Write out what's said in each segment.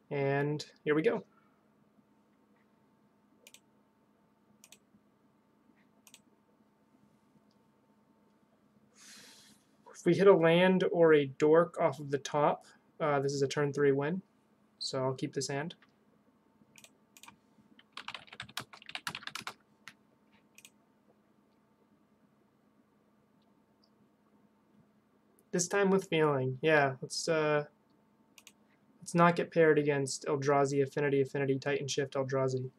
And here we go. If we hit a land or a dork off of the top, this is a turn 3 win. So I'll keep this hand. This time with feeling. Yeah, let's not get paired against Eldrazi, Affinity, Affinity, Titan Shift, Eldrazi.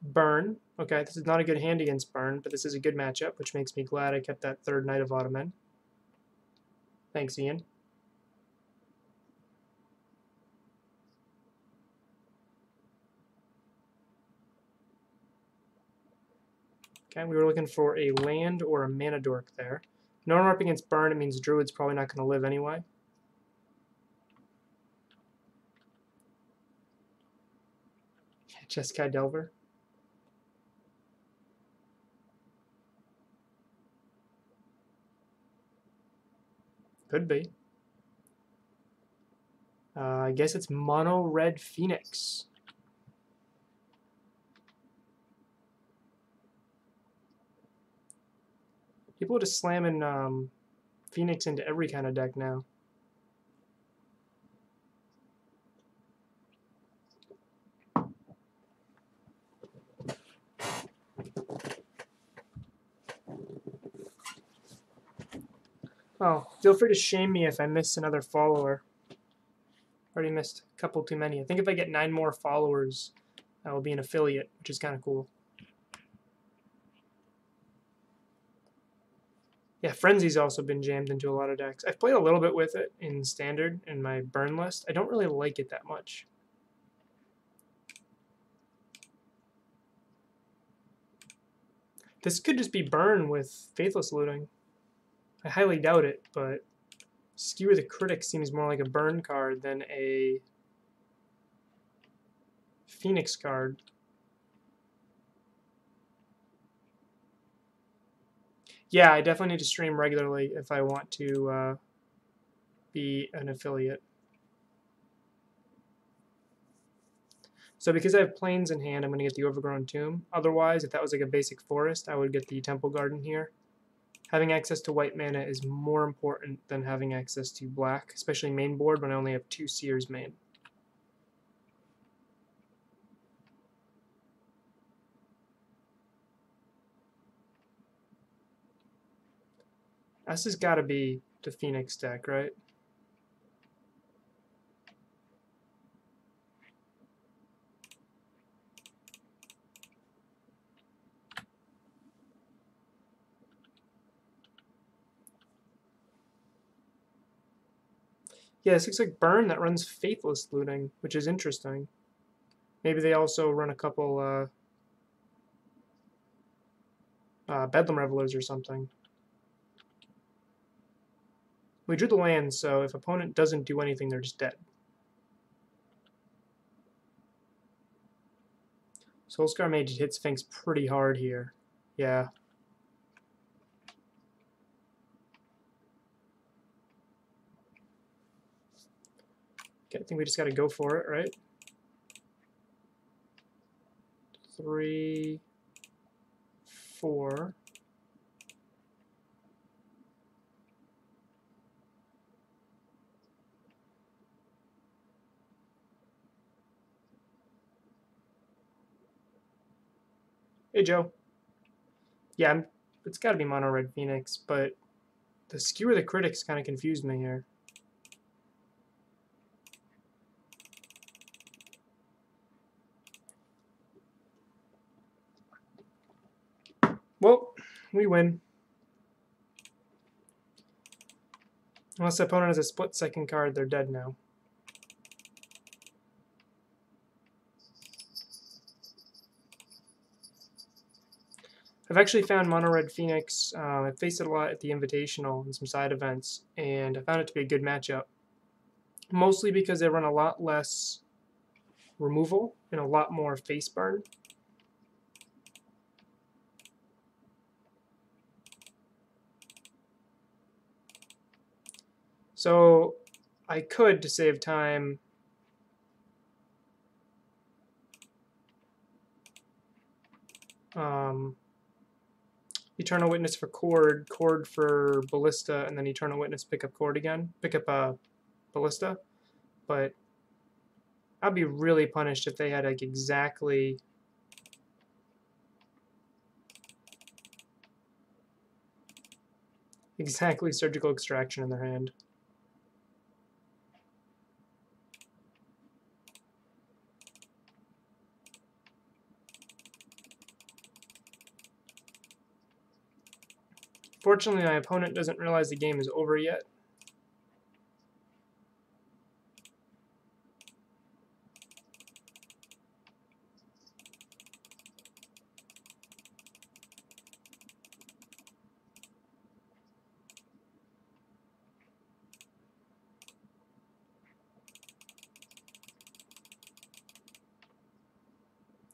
Burn. Okay, this is not a good hand against Burn, but this is a good matchup, which makes me glad I kept that third Knight of Autumn in. Thanks, Ian. Okay, we were looking for a land or a mana dork there. No one up against Burn, it means Druid's probably not going to live anyway. Jeskai Delver. Could be. I guess it's Mono Red Phoenix. People are just slamming Phoenix into every kind of deck now. Oh, feel free to shame me if I miss another follower. Already missed a couple too many. I think if I get 9 more followers, I will be an affiliate, which is kind of cool. Yeah, Frenzy's also been jammed into a lot of decks. I've played a little bit with it in Standard in my burn list. I don't really like it that much. This could just be burn with Faithless Looting. I highly doubt it, but Skewer the Critic seems more like a burn card than a Phoenix card. Yeah, I definitely need to stream regularly if I want to be an affiliate. So because I have Plains in hand, I'm going to get the Overgrown Tomb. Otherwise, if that was like a basic forest, I would get the Temple Garden here. Having access to white mana is more important than having access to black, especially main board when I only have 2 Seers main. This has got to be the Phoenix deck, right? Yeah, this looks like Burn that runs Faithless Looting, which is interesting. Maybe they also run a couple Bedlam Revelers or something. We drew the land, so if opponent doesn't do anything, they're just dead. Soulscar Mage hits Sphinx pretty hard here. Yeah. Okay, I think we just got to go for it, right? 3, 4. Hey, Joe. Yeah, it's got to be Mono Red Phoenix, but the Skewer the Critics kind of confused me here. Well, we win. Unless the opponent has a split second card, they're dead now. I've actually found Mono Red Phoenix. I've faced it a lot at the Invitational and some side events, and I found it to be a good matchup. Mostly because they run a lot less removal and a lot more face burn. So I could, to save time, Eternal Witness for Cord, Cord for Ballista, and then Eternal Witness pick up Cord again, pick up Ballista. But I'd be really punished if they had like exactly surgical extraction in their hand. Fortunately, my opponent doesn't realize the game is over yet.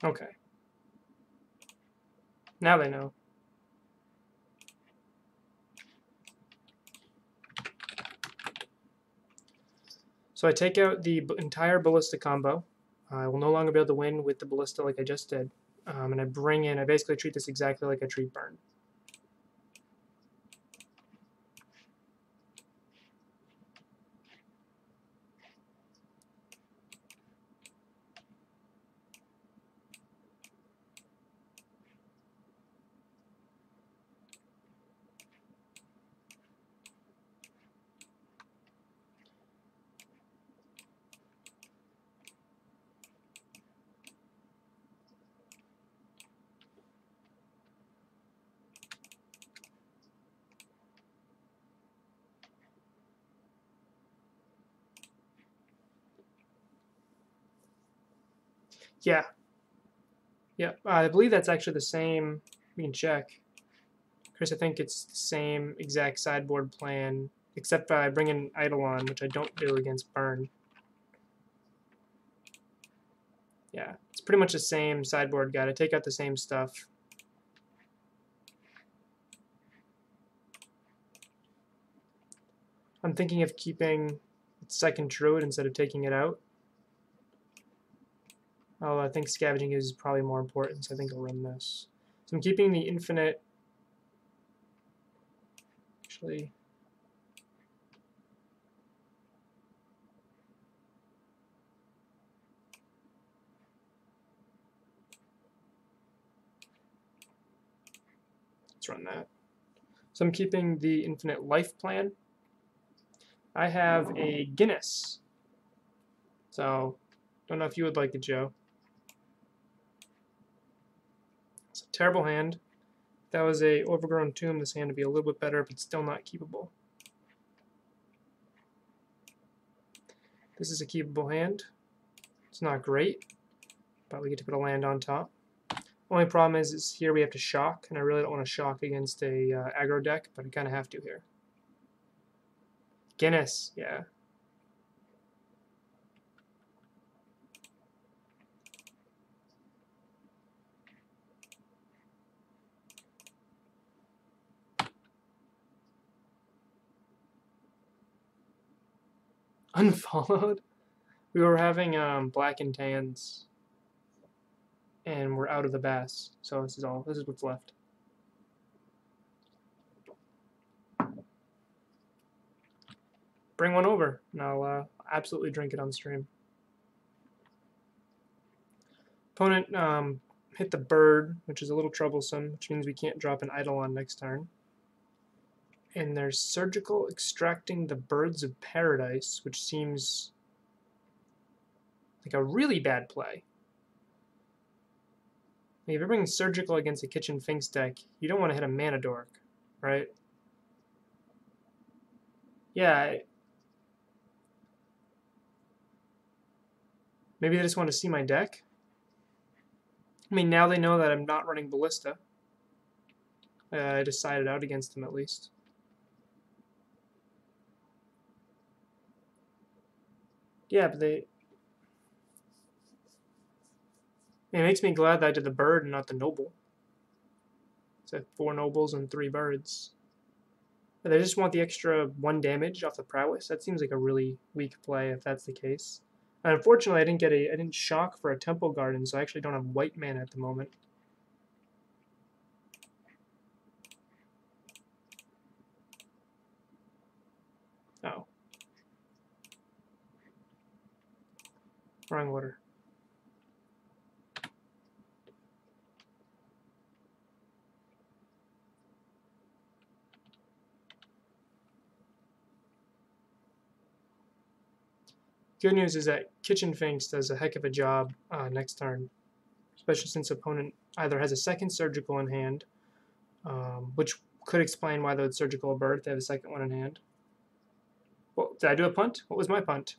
Okay. Now they know. So I take out the entire Ballista combo. I will no longer be able to win with the Ballista like I just did. And I basically treat this exactly like a treat burn. Yeah. Yeah, I believe that's actually the same. We can check. Chris, I think it's the same exact sideboard plan, except I bring in Eidolon, which I don't do against Burn. Yeah, it's pretty much the same sideboard guide. I take out the same stuff. I'm thinking of keeping second Druid instead of taking it out. Oh, I think Scavenging is probably more important, so I think I'll run this. So I'm keeping the infinite. Actually, let's run that. So I'm keeping the infinite life plan. I have a Guinness. So, don't know if you would like it, Joe. It's a terrible hand. If that was a overgrown tomb, this hand would be a little bit better, but still not keepable. This is a keepable hand. It's not great, but we get to put a land on top. Only problem is here we have to shock, and I really don't want to shock against a aggro deck, but I kind of have to here. Guinness, yeah. Unfollowed? We were having black and tans, and we're out of the bass, so this is what's left. Bring one over, and I'll absolutely drink it on stream. Opponent hit the bird, which is a little troublesome, which means we can't drop an Eidolon next turn. And there's Surgical Extracting the Birds of Paradise, which seems like a really bad play. Like if you're bringing Surgical against a Kitchen Finks deck, you don't want to hit a Mana Dork, right? Yeah. Maybe they just want to see my deck. I mean, now they know that I'm not running Ballista. I decided out against them at least. Yeah, but it makes me glad that I did the bird and not the noble. It's like 4 nobles and 3 birds. They just want the extra 1 damage off the prowess. That seems like a really weak play if that's the case. And unfortunately, I didn't shock for a Temple Garden, so I actually don't have white mana at the moment. Oh. Wrong order. Good news is that Kitchen Finks does a heck of a job next turn, especially since opponent either has a second Surgical in hand, which could explain why the Surgical Bird, they have a second one in hand. Well, did I do a punt? What was my punt?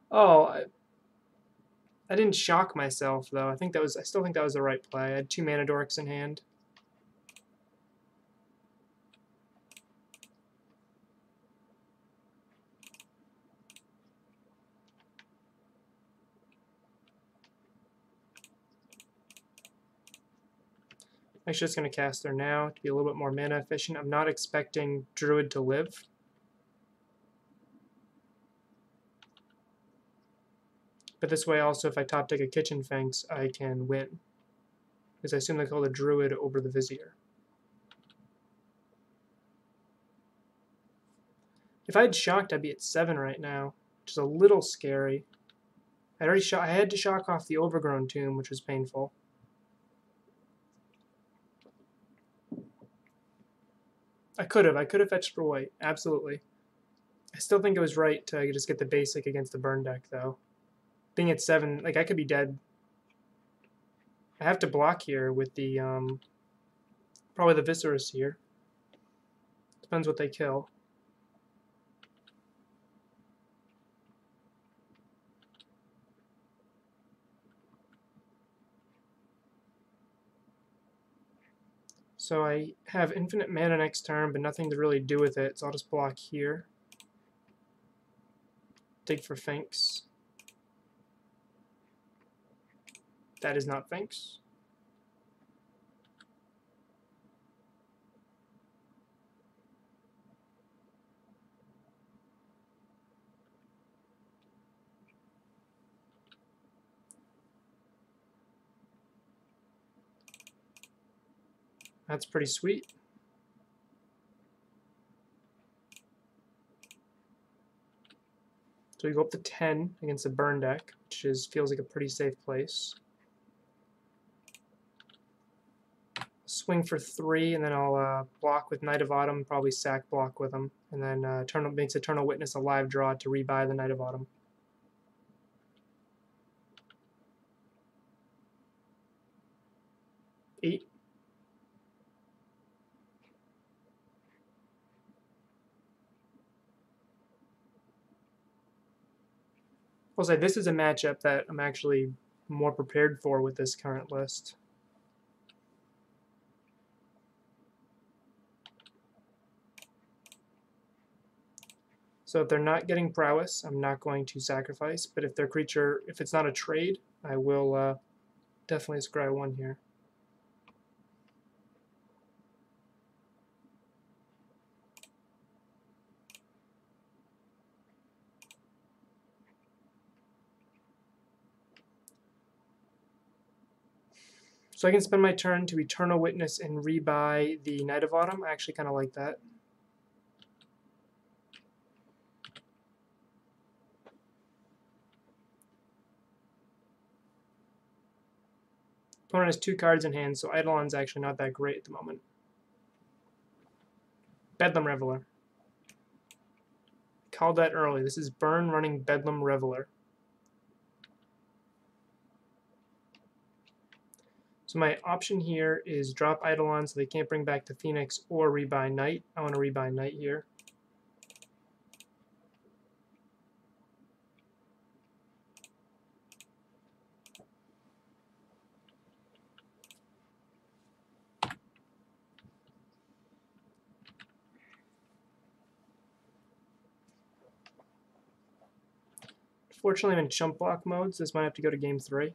Oh, I didn't shock myself though. I still think that was the right play. I had 2 Mana Dorks in hand. Actually, just going to cast her now to be a little bit more mana efficient. I'm not expecting Druid to live. But this way also, if I top deck a Kitchen Finks, I can win. Because I assume they call the Druid over the Vizier. If I had shocked, I'd be at 7 right now, which is a little scary. I had to shock off the Overgrown Tomb, which was painful. I could have fetched for white, absolutely. I still think it was right to just get the basic against the burn deck, though. Being at 7, like, I could be dead. I have to block here with the, probably the Viscerous here. Depends what they kill. So I have infinite mana next turn, but nothing to really do with it, so I'll just block here. Dig for Finks. That is not Finks. That's pretty sweet. So we go up to 10 against the burn deck, which feels like a pretty safe place. Swing for 3, and then I'll block with Knight of Autumn, probably sack block with him, and then makes Eternal Witness a live draw to rebuy the Knight of Autumn. Eight. I'll say this is a matchup that I'm actually more prepared for with this current list. So if they're not getting prowess, I'm not going to sacrifice. But if their creature, if it's not a trade, I will definitely scry 1 here. So I can spend my turn to Eternal Witness and rebuy the Knight of Autumn. I actually kind of like that. Opponent has 2 cards in hand, so Eidolon's actually not that great at the moment. Bedlam Reveler. Called that early. This is Burn running Bedlam Reveler. So my option here is drop Eidolon so they can't bring back the Phoenix or rebuy Knight. I want to rebuy Knight here. Fortunately, I'm in chump block mode, so this might have to go to game 3.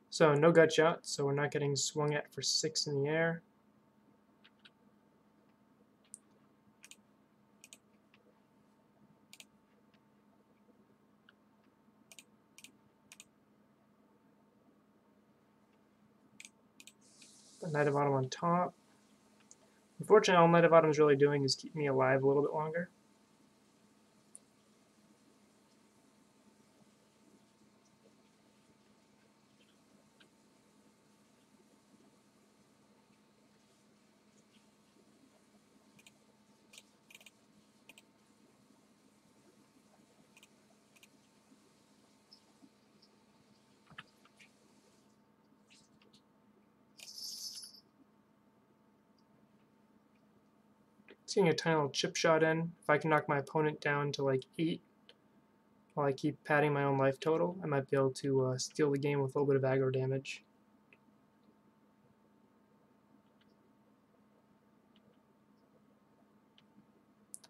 So no gut shot, so we're not getting swung at for 6 in the air. The Knight of Bottom on top. Unfortunately, all Knight of Bottom is really doing is keep me alive a little bit longer. Getting a tiny little chip shot in. If I can knock my opponent down to like 8 while I keep padding my own life total, I might be able to steal the game with a little bit of aggro damage.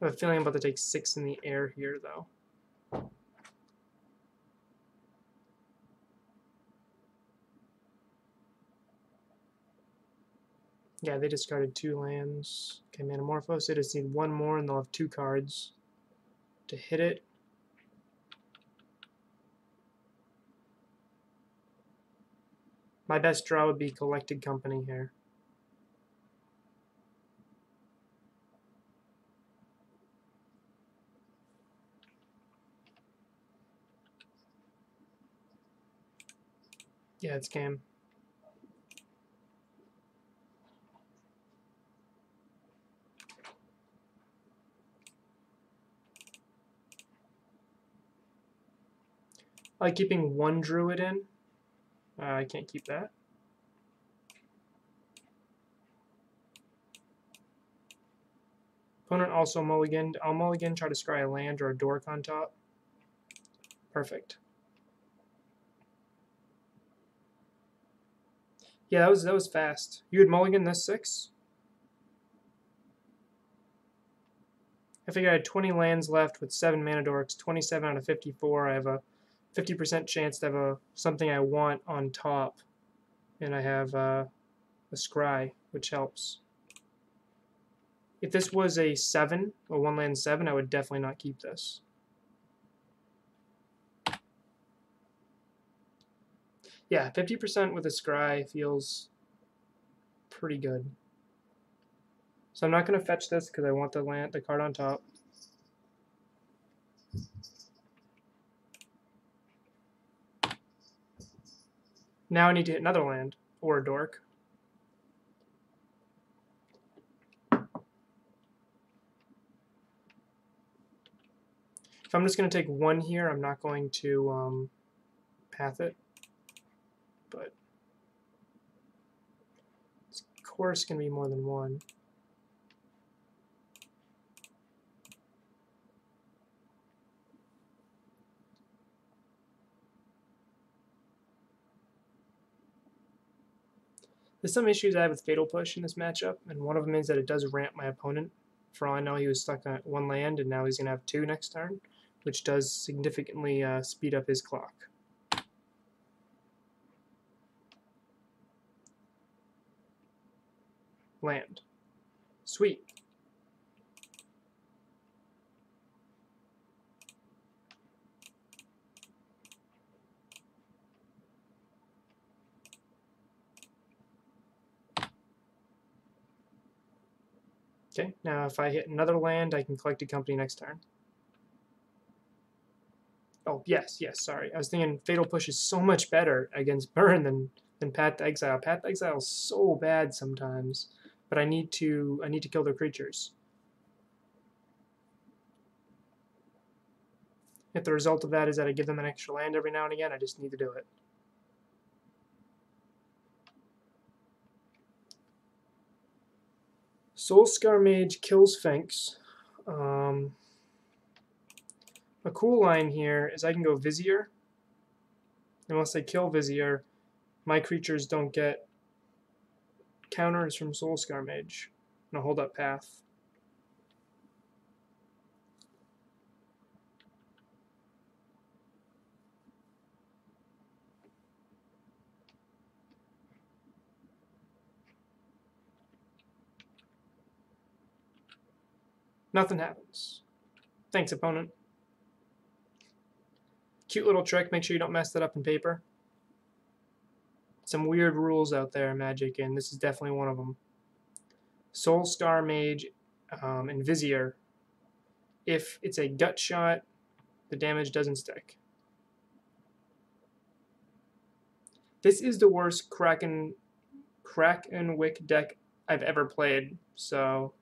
I have a feeling I'm about to take 6 in the air here, though. Yeah, they discarded 2 lands. Okay, Manamorphose. They just need 1 more, and they'll have 2 cards to hit it. My best draw would be Collected Company here. Yeah, it's game. I like keeping 1 Druid in. I can't keep that. Opponent also mulliganed. I'll mulligan, try to scry a land or a dork on top. Perfect. Yeah, that was fast. You had mulligan this 6? I figured I had 20 lands left with 7 mana dorks, 27 out of 54. I have a 50% chance to have something I want on top. And I have a scry, which helps. If this was a 7, a 1 land 7, I would definitely not keep this. Yeah, 50% with a scry feels pretty good. So I'm not going to fetch this because I want the card on top. Now I need to hit another land or a dork. If I'm just going to take 1 here, I'm not going to path it. But it's of course going to be more than 1. There's some issues I have with Fatal Push in this matchup, and one of them is that it does ramp my opponent. For all I know, he was stuck on 1 land, and now he's going to have 2 next turn, which does significantly speed up his clock. Land. Sweet. Okay, now if I hit another land, I can collect a company next turn. Oh, yes, sorry. I was thinking Fatal Push is so much better against Burn than Path to Exile. Path to Exile is so bad sometimes, but I need to kill their creatures. If the result of that is that I give them an extra land every now and again, I just need to do it. Soulscar Mage kills Finks. A cool line here is I can go Vizier. Unless I kill Vizier, my creatures don't get counters from Soulscar Mage. And I'll hold up Path. Nothing happens. Thanks, opponent. Cute little trick. Make sure you don't mess that up in paper. Some weird rules out there in Magic, and this is definitely one of them. Soulscar Mage and Vizier. If it's a gut shot, the damage doesn't stick. This is the worst Krakenwick deck I've ever played, so...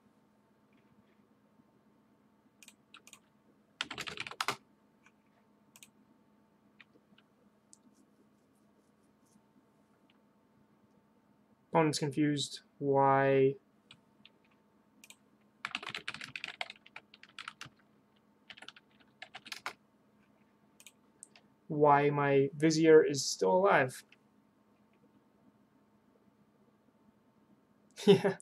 Opponent's confused why my Vizier is still alive. Yeah.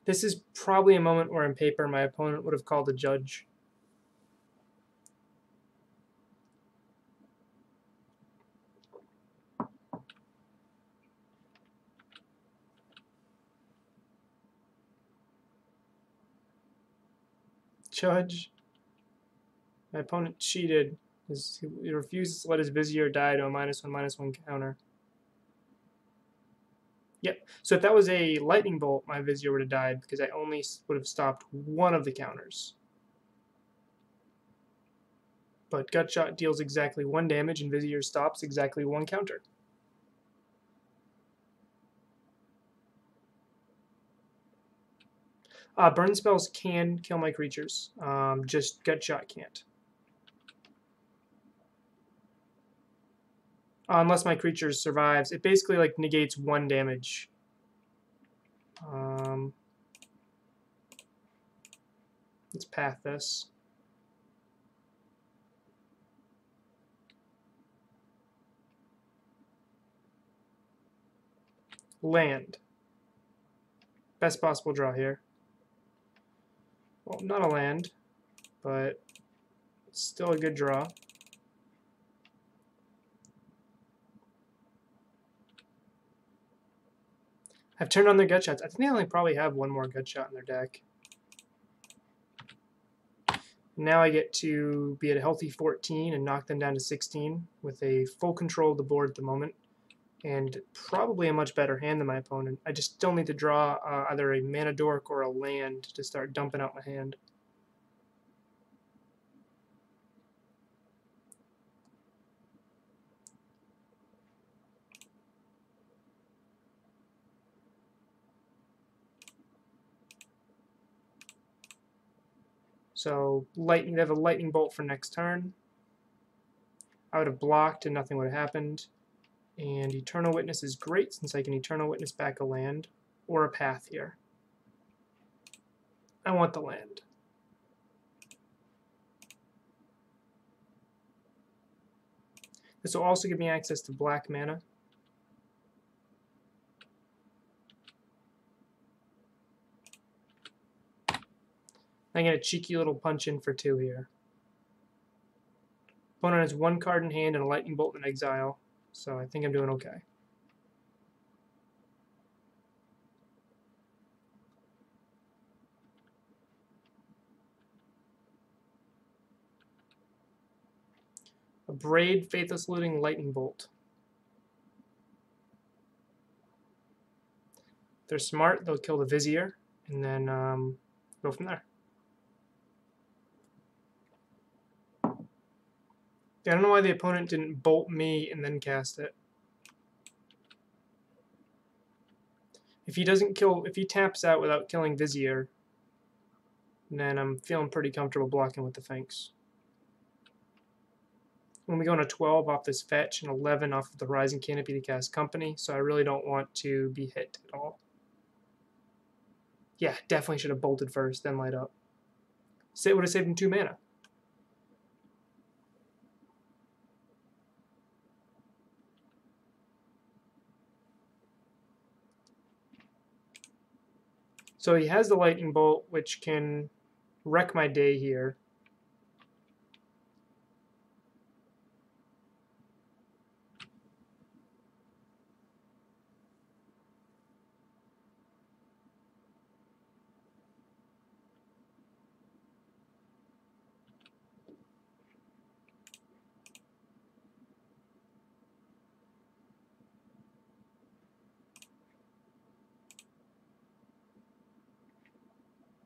This is probably a moment where in paper my opponent would have called a judge. Judge. My opponent cheated. He refuses to let his Vizier die to a -1/-1 counter. Yep. So if that was a lightning bolt, my Vizier would have died because I only would have stopped one of the counters. But Gutshot deals exactly 1 damage and Vizier stops exactly 1 counter. Burn spells can kill my creatures. Just Gutshot can't. Unless my creature survives. It basically like negates 1 damage. Let's path this. Land. Best possible draw here. Well, not a land, but it's still a good draw. I've turned on their Gutshots. I think they only probably have 1 more Gutshot in their deck. Now I get to be at a healthy 14 and knock them down to 16 with a full control of the board at the moment. And probably a much better hand than my opponent. I just still need to draw either a Mana Dork or a land to start dumping out my hand. So they have a lightning bolt for next turn. I would have blocked and nothing would have happened. And Eternal Witness is great since I can Eternal Witness back a land or a path here. I want the land. This will also give me access to black mana. I get a cheeky little punch in for 2 here. Opponent has 1 card in hand and a lightning bolt in exile, so I think I'm doing okay. A Braid, Faithless Looting, Lightning Bolt. If they're smart, they'll kill the Vizier, and then go from there. I don't know why the opponent didn't bolt me and then cast it. If he doesn't kill, if he taps out without killing Vizier, then I'm feeling pretty comfortable blocking with the Finks. When we go on a 12 off this fetch and 11 off of the Rising Canopy to cast Company, so I really don't want to be hit at all. Yeah, definitely should have bolted first, then light up. It would have saved him 2 mana. So he has the Lightning Bolt, which can wreck my day here.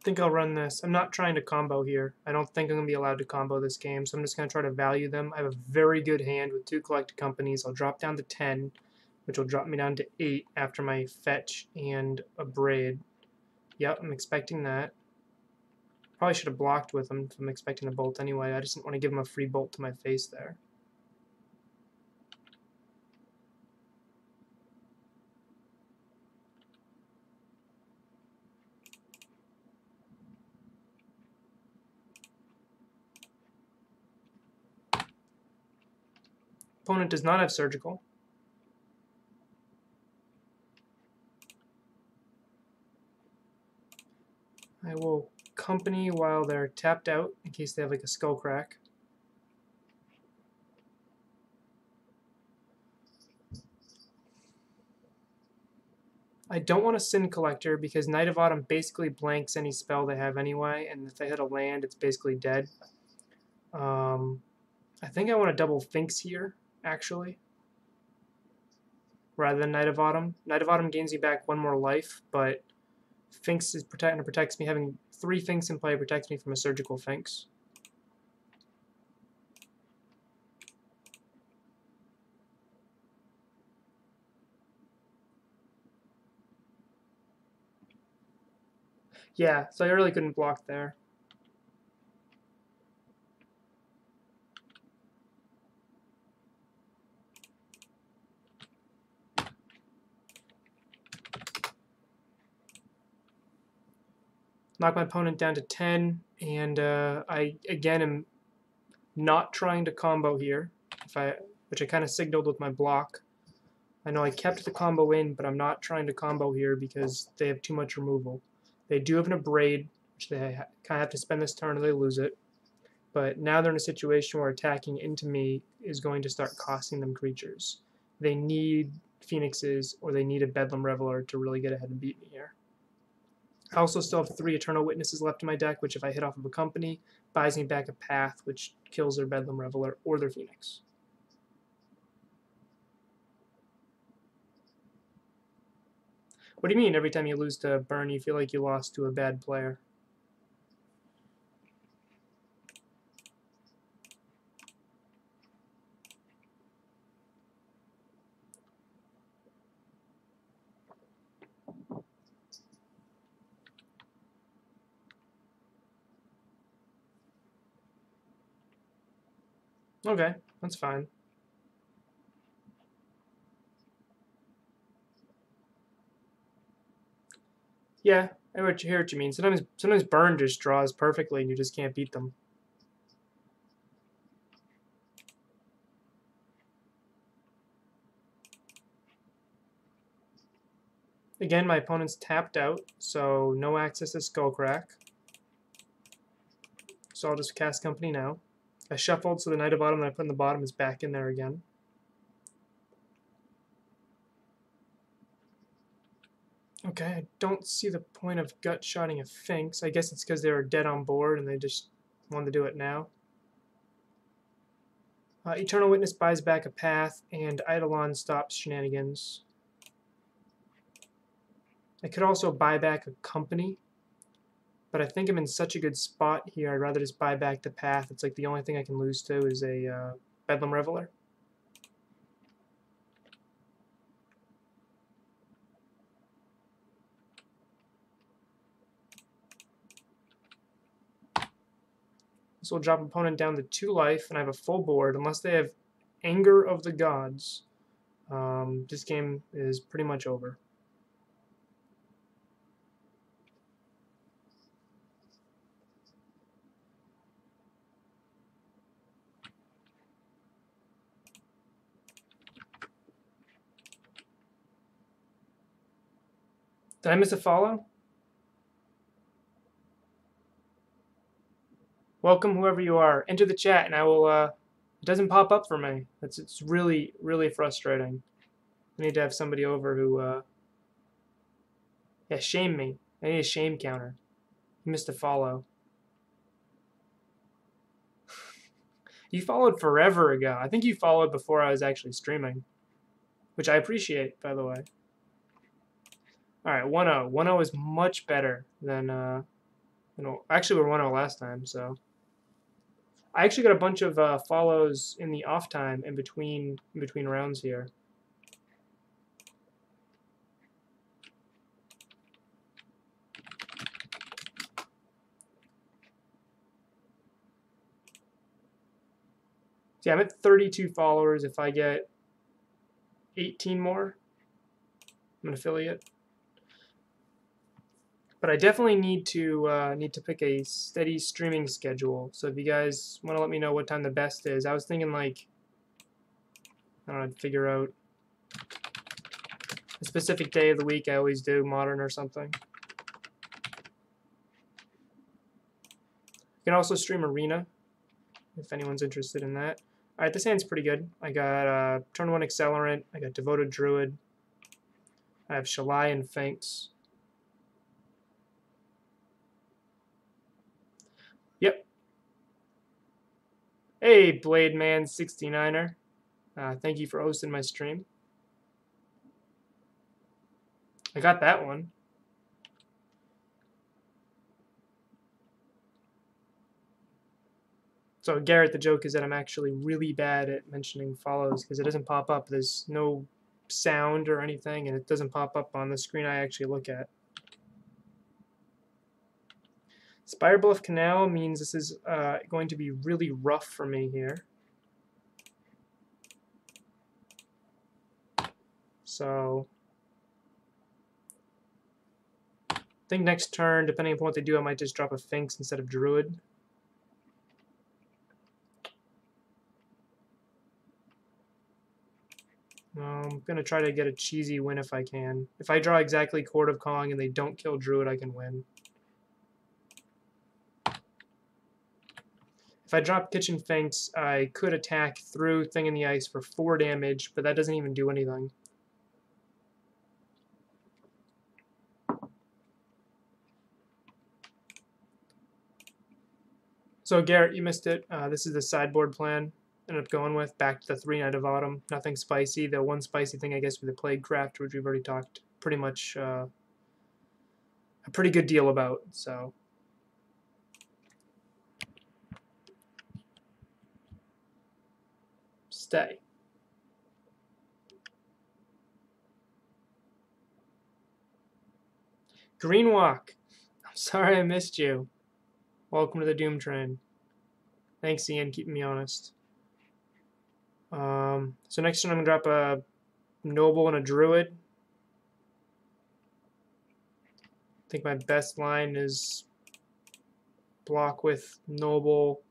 I think I'll run this. I'm not trying to combo here. I don't think I'm going to be allowed to combo this game, so I'm just going to try to value them. I have a very good hand with 2 Collected Companies. I'll drop down to 10, which will drop me down to 8 after my fetch and a Braid. Yep, I'm expecting that. Probably should have blocked with him if I'm expecting a bolt anyway. I just didn't want to give him a free bolt to my face there. Opponent does not have Surgical. I will Company while they're tapped out in case they have like a Skull Crack. I don't want a Sin Collector because Knight of Autumn basically blanks any spell they have anyway, and if they hit a land, it's basically dead. I think I want to double Finks here, actually, rather than Knight of Autumn. Knight of Autumn gains me back 1 more life, but Finks is protects me. Having 3 Finks in play protects me from a Surgical Finks. Yeah, so I really couldn't block there. Knock my opponent down to 10, and I again am not trying to combo here, which I kind of signaled with my block. I know I kept the combo in, but I'm not trying to combo here because they have too much removal. They do have an Abrade, which they kind of have to spend this turn or they lose it. But now they're in a situation where attacking into me is going to start costing them creatures. They need Phoenixes or they need a Bedlam Reveler to really get ahead and beat me here. I also still have 3 Eternal Witnesses left in my deck, which if I hit off of a Company, buys me back a path, which kills their Bedlam Reveler or their Phoenix. What do you mean every time you lose to Burn, you feel like you lost to a bad player? Okay, that's fine. Yeah, I hear what you mean. Sometimes Burn just draws perfectly and you just can't beat them. Again, my opponent's tapped out, so no access to Skullcrack. So I'll just cast Company now. I shuffled, so the Knight of Autumn that I put in the bottom is back in there again. Okay, I don't see the point of gut-shotting a Finks. I guess it's because they were dead on board and they just wanted to do it now. Eternal Witness buys back a path, and Eidolon stops shenanigans. I could also buy back a company, but I think I'm in such a good spot here, I'd rather just buy back the path. It's like the only thing I can lose to is a Bedlam Reveler. This will drop opponent down to 2 life, and I have a full board. Unless they have Anger of the Gods, this game is pretty much over. Did I miss a follow? Welcome, whoever you are. Enter the chat, and I will. It doesn't pop up for me. It's really, really frustrating. I need to have somebody over who, yeah, shame me. I need a shame counter. You missed a follow. You followed forever ago. I think you followed before I was actually streaming, which I appreciate, by the way. All right, 1-0. 1-0 is much better than, you know, actually we were 1-0 last time, so. I actually got a bunch of follows in the off time in between rounds here. See, I'm at 32 followers. If I get 18 more, I'm an affiliate. But I definitely need to pick a steady streaming schedule. So if you guys want to let me know what time the best is, I was thinking like, I don't know, I'd figure out a specific day of the week. I always do Modern or something. You can also stream Arena if anyone's interested in that. All right, this hand's pretty good. I got turn 1 Accelerant. I got Devoted Druid. I have Shalai and Finks. Yep. Hey, Blade Man 69er. Thank you for hosting my stream. I got that one. So Garrett, the joke is that I'm actually really bad at mentioning follows because it doesn't pop up. There's no sound or anything, and it doesn't pop up on the screen I actually look at. Spire Bluff Canal means this is going to be really rough for me here. So I think next turn, depending upon what they do, I might just drop a Finks instead of Druid. I'm going to try to get a cheesy win if I can. If I draw exactly Chord of Calling and they don't kill Druid, I can win. If I drop Kitchen Finks, I could attack through Thing in the Ice for 4 damage, but that doesn't even do anything. So Garrett, you missed it. This is the sideboard plan. Ended up going with back to the 3 Knight of Autumn. Nothing spicy. The one spicy thing, I guess, with the Plague Craft, which we've already talked pretty much a pretty good deal about. So stay. Greenwalk. I'm sorry I missed you. Welcome to the Doom Train. Thanks, Ian, keeping me honest. So next turn I'm going to drop a Noble and a Druid. I think my best line is block with Noble.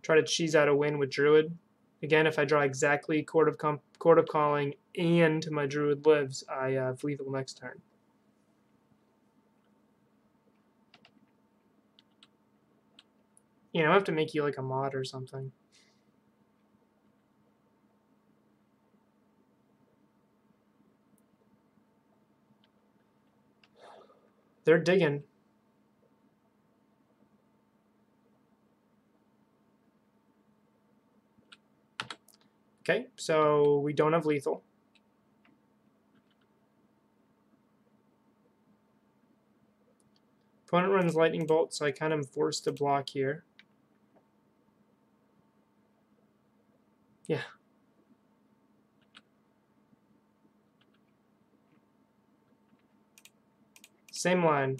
Try to cheese out a win with Druid. Again, if I draw exactly Chord of Calling and my Druid lives, I have lethal next turn. You know, I have to make you like a mod or something. They're digging. Okay, so we don't have lethal. Opponent runs lightning bolt, so I kind of am forced to block here. Yeah. Same line.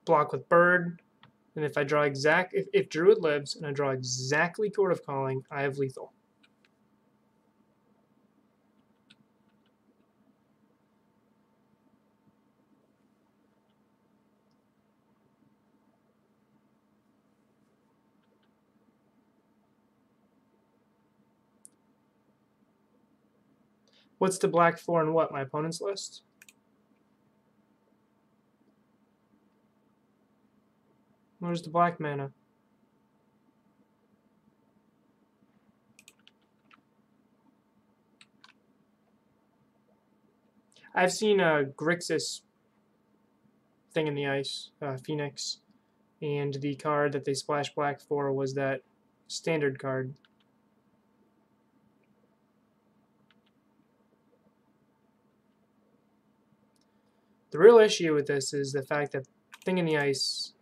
Block with bird. And if I draw if Druid lives and I draw exactly Court of Calling, I have lethal. What's the black for and what? My opponent's list? Where's the black mana? I've seen Grixis thing in the ice, Phoenix, and the card that they splash black for was that standard card. The real issue with this is the fact that Thing in the Ice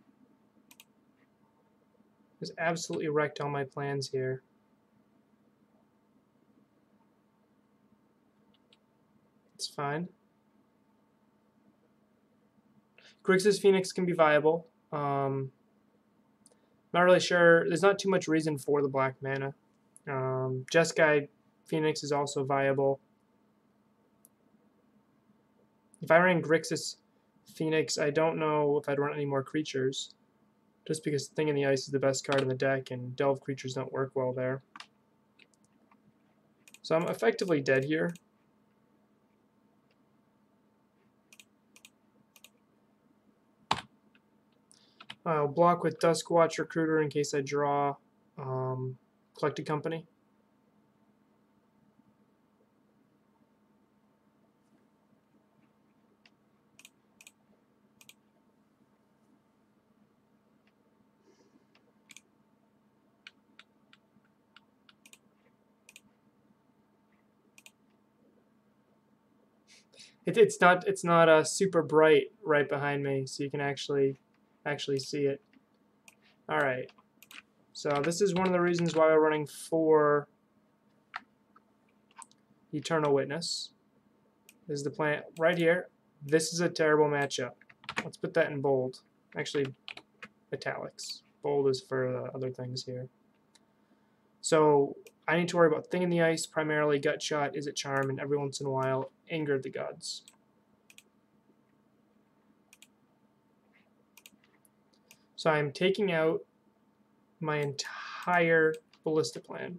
has absolutely wrecked all my plans here. It's fine. Grixis Phoenix can be viable. Not really sure. There's not too much reason for the black mana. Jeskai Phoenix is also viable. If I ran Grixis Phoenix, I don't know if I'd run any more creatures. Just because Thing in the Ice is the best card in the deck and Delve creatures don't work well there. So I'm effectively dead here. I'll block with Duskwatch Recruiter in case I draw Collected Company. It's not super bright right behind me, so you can actually see it. All right. So this is one of the reasons why we're running 4 Eternal Witness. This is the plan right here. This is a terrible matchup. Let's put that in bold. Actually, italics. Bold is for the other things here. So I need to worry about Thing in the Ice, primarily Gut Shot, Izzet Charm, and every once in a while, Anger of the Gods. So I'm taking out my entire Ballista plan.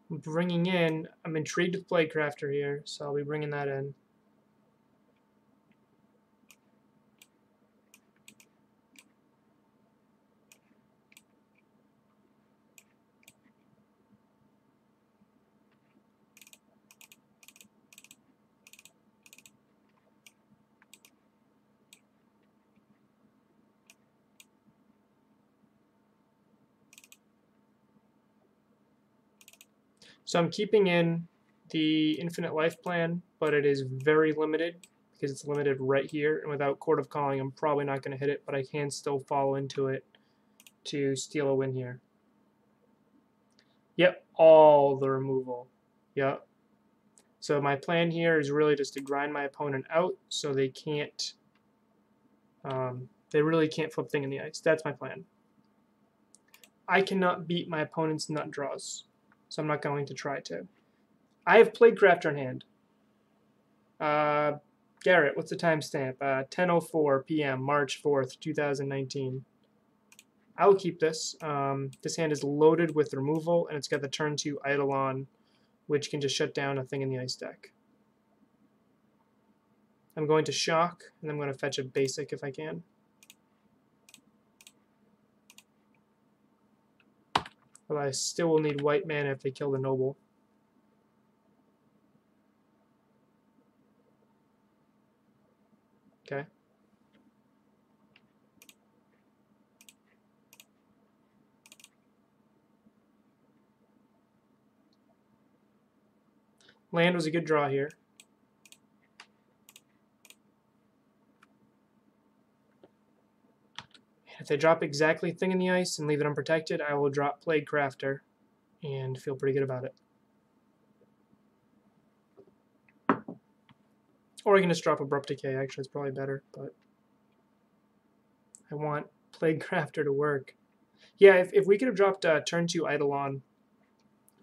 I'm bringing in, I'm intrigued with Playcrafter here, so I'll be bringing that in. So I'm keeping in the Infinite Life plan, but it is very limited because it's limited right here. And without Court of Calling, I'm probably not going to hit it, but I can still fall into it to steal a win here. Yep, all the removal. Yep. So my plan here is really just to grind my opponent out so they can't, they really can't flip Thing in the Ice. That's my plan. I cannot beat my opponent's nut draws, so I'm not going to try to. I have Playcrafter in hand. Garrett, what's the timestamp? 10:04 p.m., March 4th, 2019. I will keep this. This hand is loaded with removal, and it's got the turn 2 Eidolon, which can just shut down a Thing in the Ice deck. I'm going to shock, and I'm going to fetch a basic if I can. But I still will need white mana if they kill the noble. Okay. Land was a good draw here. If they drop exactly Thing in the Ice and leave it unprotected, I will drop Plague Crafter and feel pretty good about it. Or I can just drop Abrupt Decay, actually, it's probably better, but I want Plague Crafter to work. Yeah, if we could have dropped turn 2 Eidolon,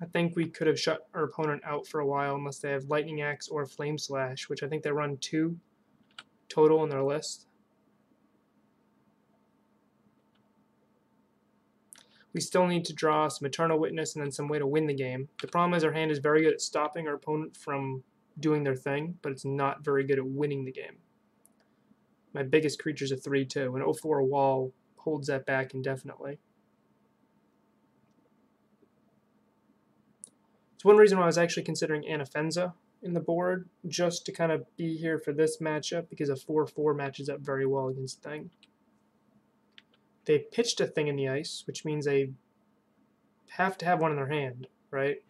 I think we could have shut our opponent out for a while unless they have Lightning Axe or Flame Slash, which I think they run 2 total in their list. We still need to draw some Eternal Witness and then some way to win the game. The problem is our hand is very good at stopping our opponent from doing their thing, but it's not very good at winning the game. My biggest creature's a 3/2, and 0/4 wall holds that back indefinitely. It's one reason why I was actually considering Anafenza in the board, just to kind of be here for this matchup, because a 4/4 matches up very well against Thing. They pitched a Thing in the Ice, which means they have to have one in their hand, right?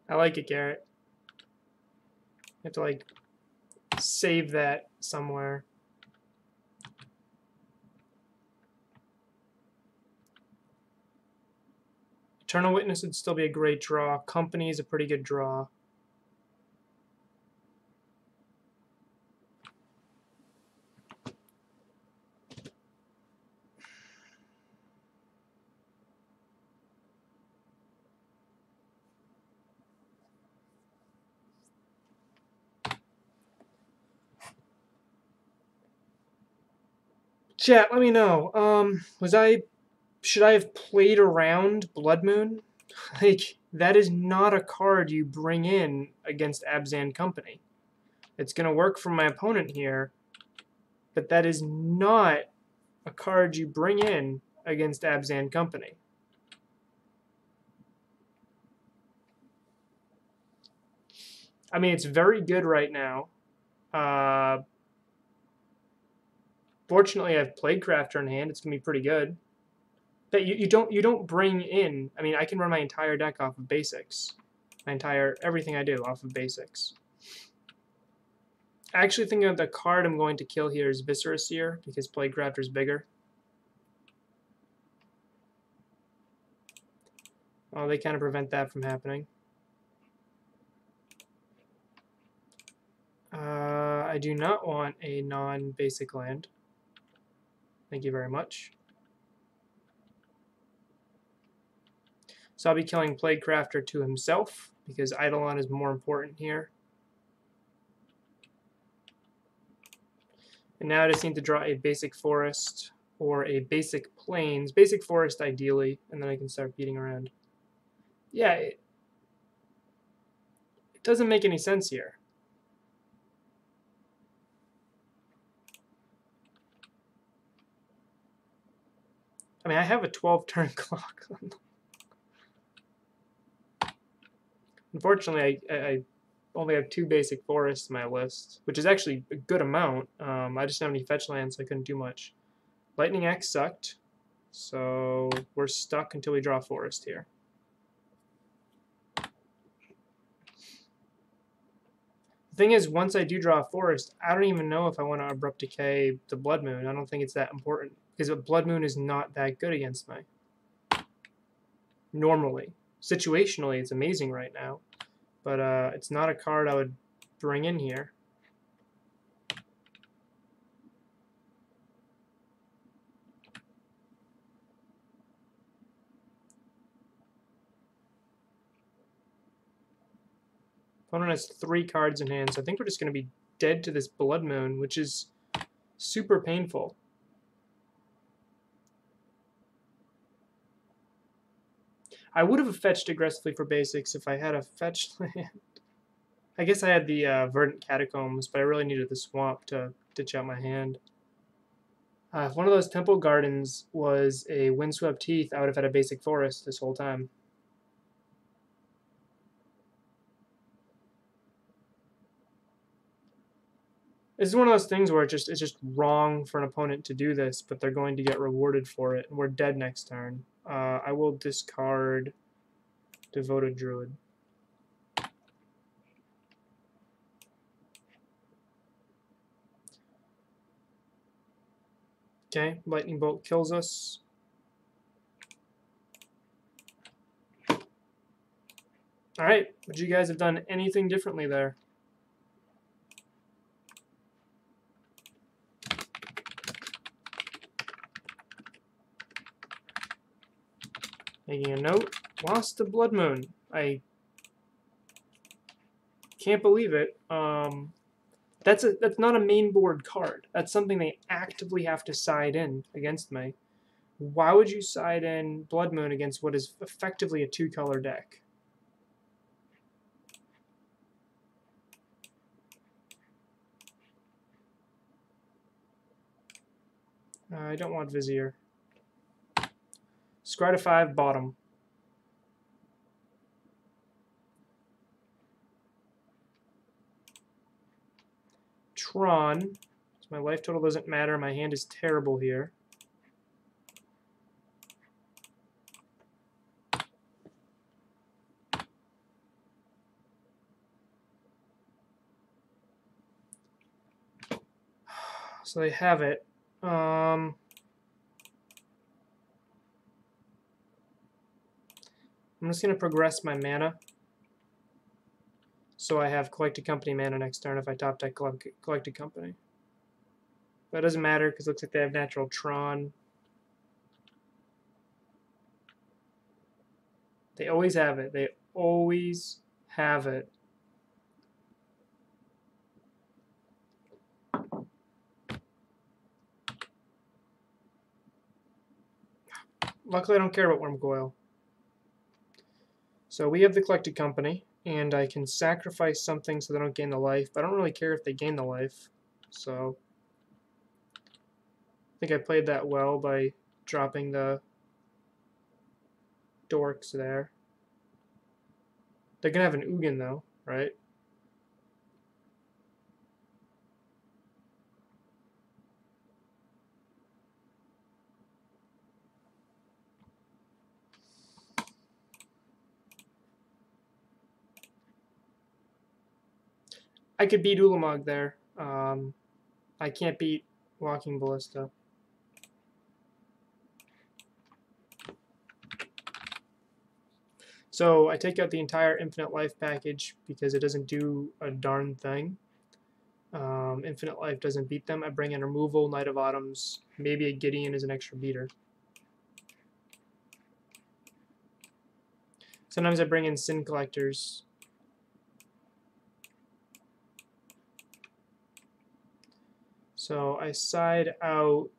I like it, Garrett. You have to, like, save that somewhere. Eternal Witness would still be a great draw. Company is a pretty good draw. Chat, let me know. Should I have played around Blood Moon? Like, that is not a card you bring in against Abzan Company. It's going to work for my opponent here, but that is not a card you bring in against Abzan Company. I mean, it's very good right now. Fortunately, I have Plague Crafter in hand. It's going to be pretty good. But you don't bring in. I mean, I can run my entire deck off of basics. Everything I do off of basics. I actually think of the card I'm going to kill here is Viscera Seer, because Plague Crafter is bigger. Oh, they kind of prevent that from happening. I do not want a non-basic land. Thank you very much. So I'll be killing Plague Crafter to himself, because Eidolon is more important here. And now I just need to draw a basic forest or a basic plains. Basic forest ideally, and then I can start beating around. Yeah, it doesn't make any sense here. I mean, I have a 12-turn clock. Unfortunately, I only have 2 basic forests in my list, which is actually a good amount. I just don't have any fetch lands, so I couldn't do much. Lightning Axe sucked, so we're stuck until we draw a forest here. The thing is, once I do draw a forest, I don't even know if I want to Abrupt Decay the Blood Moon. I don't think it's that important, because a Blood Moon is not that good against me. Normally. Situationally, it's amazing right now, but it's not a card I would bring in here. Opponent has 3 cards in hand, so I think we're just going to be dead to this Blood Moon, which is super painful. I would have fetched aggressively for basics if I had a fetched land. I guess I had the Verdant Catacombs, but I really needed the swamp to ditch out my hand. If one of those temple gardens was a Windswept Heath, I would have had a basic forest this whole time. This is one of those things where it's just wrong for an opponent to do this, but they're going to get rewarded for it, and we're dead next turn. I will discard Devoted Druid. Okay, Lightning Bolt kills us. Alright, would you guys have done anything differently there? Making a note, lost to Blood Moon. I can't believe it. That's not a main board card. That's something they actively have to side in against me. Why would you side in Blood Moon against what is effectively a 2-color deck? I don't want Vizier. Skred 5, bottom. Tron. So my life total doesn't matter. My hand is terrible here. So they have it. I'm just going to progress my mana. So I have Collected Company mana next turn if I top deck Collected Company. That doesn't matter because it looks like they have natural Tron. They always have it. They always have it. Luckily, I don't care about Wormcoil. So we have the Collected Company, and I can sacrifice something so they don't gain the life, but I don't really care if they gain the life. So I think I played that well by dropping the dorks there. They're going to have an Ugin, though, right? I could beat Ulamog there. I can't beat Walking Ballista. So I take out the entire Infinite Life package because it doesn't do a darn thing. Infinite Life doesn't beat them. I bring in Removal, Knight of Autumns, maybe a Gideon as an extra beater. Sometimes I bring in Sin Collectors. So I side out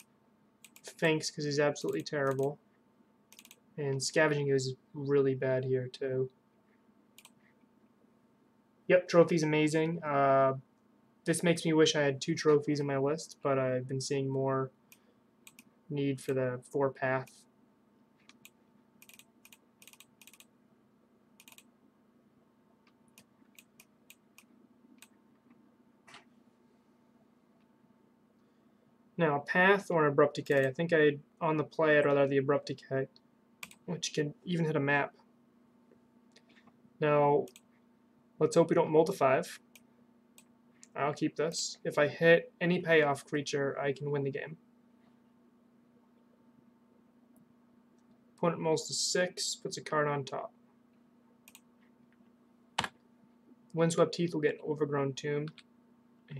Finks because he's absolutely terrible. And Scavenging is really bad here too. Yep, Trophy's amazing. This makes me wish I had 2 trophies in my list, but I've been seeing more need for the 4-path. Now, a path or an Abrupt Decay. I think on the play I'd rather have the Abrupt Decay, which can even hit a map. Now, let's hope we don't mull to 5. I'll keep this. If I hit any payoff creature, I can win the game. Opponent mulls to 6, puts a card on top. Windswept Heath will get an Overgrown Tomb,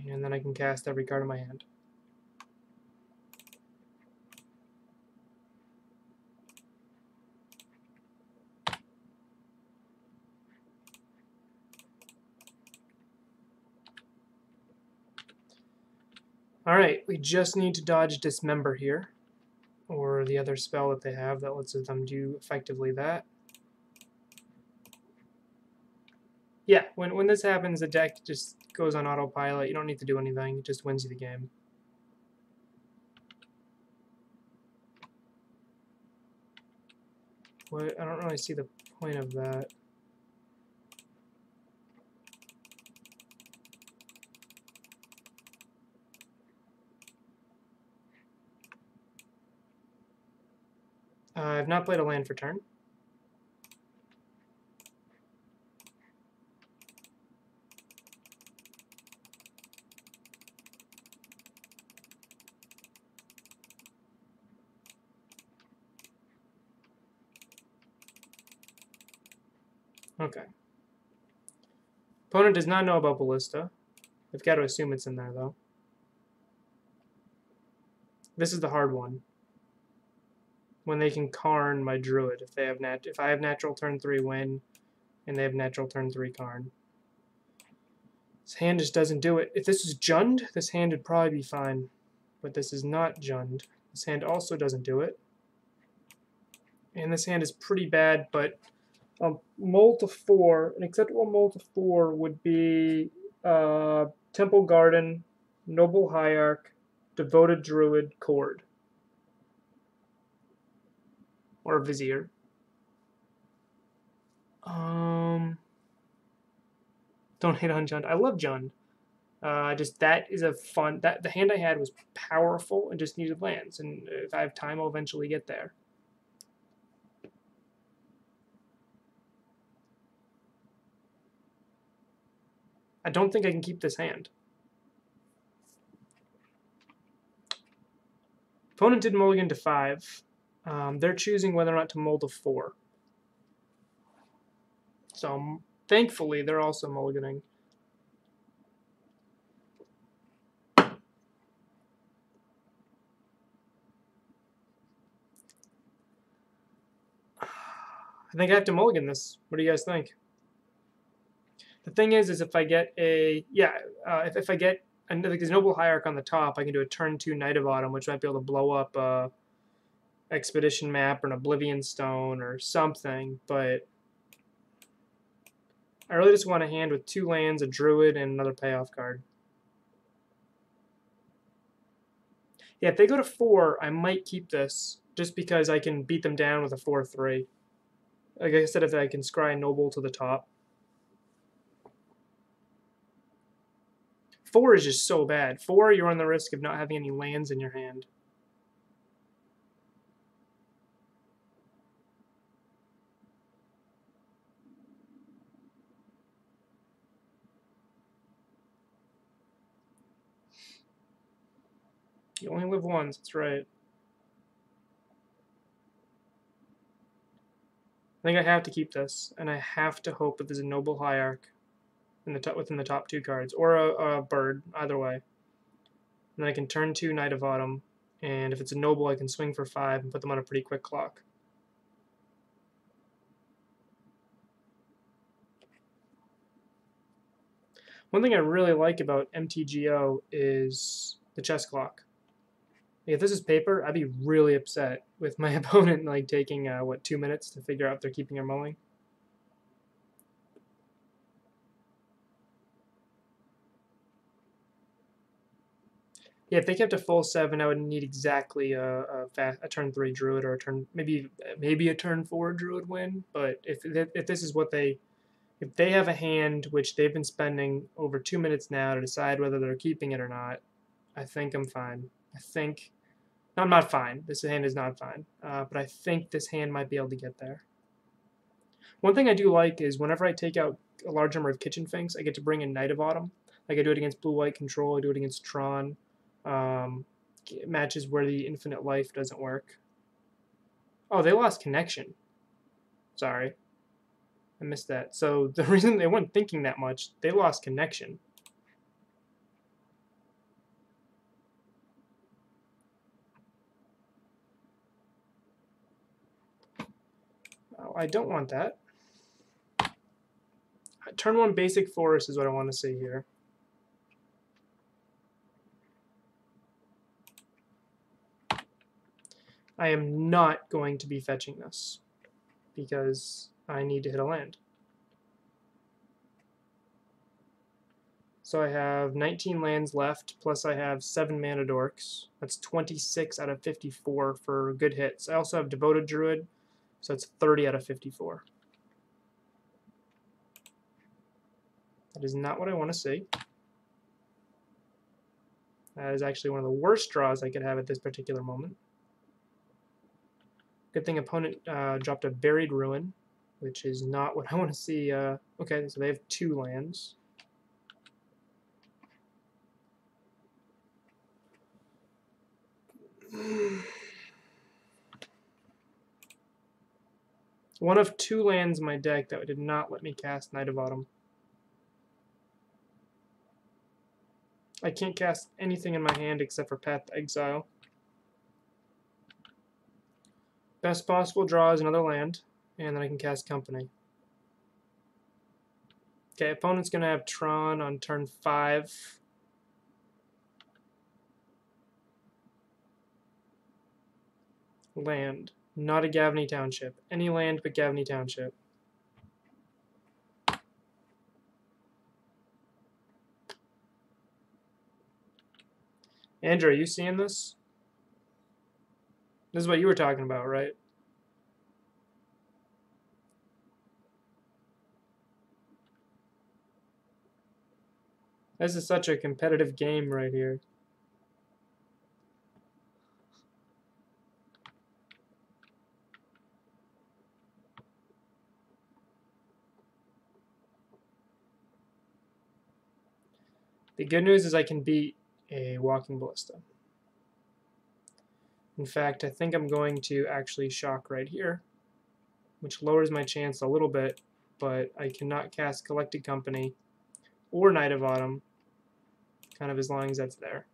and then I can cast every card in my hand. Alright, we just need to dodge Dismember here, or the other spell that they have that lets them do effectively that. Yeah, when this happens, the deck just goes on autopilot. You don't need to do anything. It just wins you the game. What? I don't really see the point of that. I've not played a land for turn. Okay. Opponent does not know about Ballista. They've got to assume it's in there, though. This is the hard one. When they can Karn my Druid, if I have natural turn 3 win, and they have natural turn 3 Karn. This hand just doesn't do it. If this is Jund, this hand would probably be fine. But this is not Jund. This hand also doesn't do it. And this hand is pretty bad, but mold to 4, an acceptable mold to 4 would be Temple Garden, Noble Hierarch, Devoted Druid, Chord. Or Vizier. Don't hate on Jund. I love Jund. Just that is a fun. The hand I had was powerful and just needed lands. And if I have time, I'll eventually get there. I don't think I can keep this hand. Opponent did mulligan to 5. They're choosing whether or not to mold to 4. So thankfully, they're also mulliganing. I think I have to mulligan this. What do you guys think? The thing is if I get a if I get like there's Noble Hierarch on the top, I can do a turn 2 Knight of Autumn, which might be able to blow up a Expedition Map or an Oblivion Stone or something. But I really just want a hand with 2 lands, a Druid, and another payoff card. Yeah, if they go to 4, I might keep this just because I can beat them down with a 4/3. Like I said, if I can scry Noble to the top. 4 is just so bad. 4, you're on the risk of not having any lands in your hand. You only live once, that's right. I think I have to keep this, and I have to hope that there's a Noble Hierarch within the top 2 cards, or a bird, either way. And then I can turn 2 Knight of Autumn, and if it's a Noble, I can swing for 5 and put them on a pretty quick clock. One thing I really like about MTGO is the chess clock. If this is paper, I'd be really upset with my opponent like taking, 2 minutes to figure out if they're keeping or mulling. Yeah, if they kept a full 7, I would need exactly a turn 3 Druid or a turn maybe a turn 4 Druid win. But if this is what if they have a hand which they've been spending over 2 minutes now to decide whether they're keeping it or not, I think I'm fine. No, I'm not fine. This hand is not fine. But I think this hand might be able to get there. One thing I do like is whenever I take out a large number of Kitchen Finks, I get to bring in Knight of Autumn. Like I do it against Blue-White Control, I do it against Tron. Matches where the infinite life doesn't work. Oh, they lost connection. Sorry. I missed that. So the reason they weren't thinking that much, they lost connection. Oh, I don't want that. Turn 1 basic forest is what I want to see here. I am not going to be fetching this because I need to hit a land. So I have 19 lands left, plus I have 7 mana dorks. That's 26 out of 54 for good hits. I also have Devoted Druid, so it's 30 out of 54. That is not what I want to see. That is actually one of the worst draws I could have at this particular moment. Good thing opponent dropped a Buried Ruin, which is not what I want to see. Okay, so they have 2 lands. One of 2 lands in my deck that did not let me cast Knight of Autumn. I can't cast anything in my hand except for Path to Exile. Best possible draw is another land, and then I can cast Company. Okay, opponent's going to have Tron on turn 5. Land. Not a Gavney Township. Any land but Gavney Township. Andrew, are you seeing this? This is what you were talking about, right? This is such a competitive game right here. The good news is I can beat a Walking Ballista. In fact, I think I'm going to actually shock right here, which lowers my chance a little bit, but I cannot cast Collected Company or Knight of Autumn, kind of as long as that's there.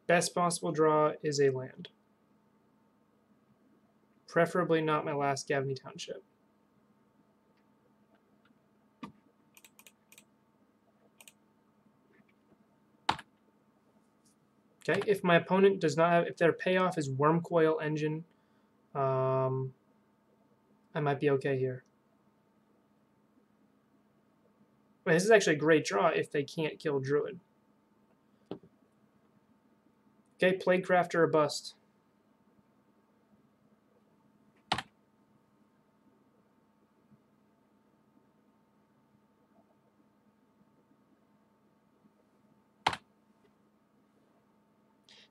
Best possible draw is a land. Preferably not my last Gavney Township. Okay, if my opponent does not have, if their payoff is Wormcoil Engine, I might be okay here. But this is actually a great draw if they can't kill Druid. Okay, Plaguecrafter or bust.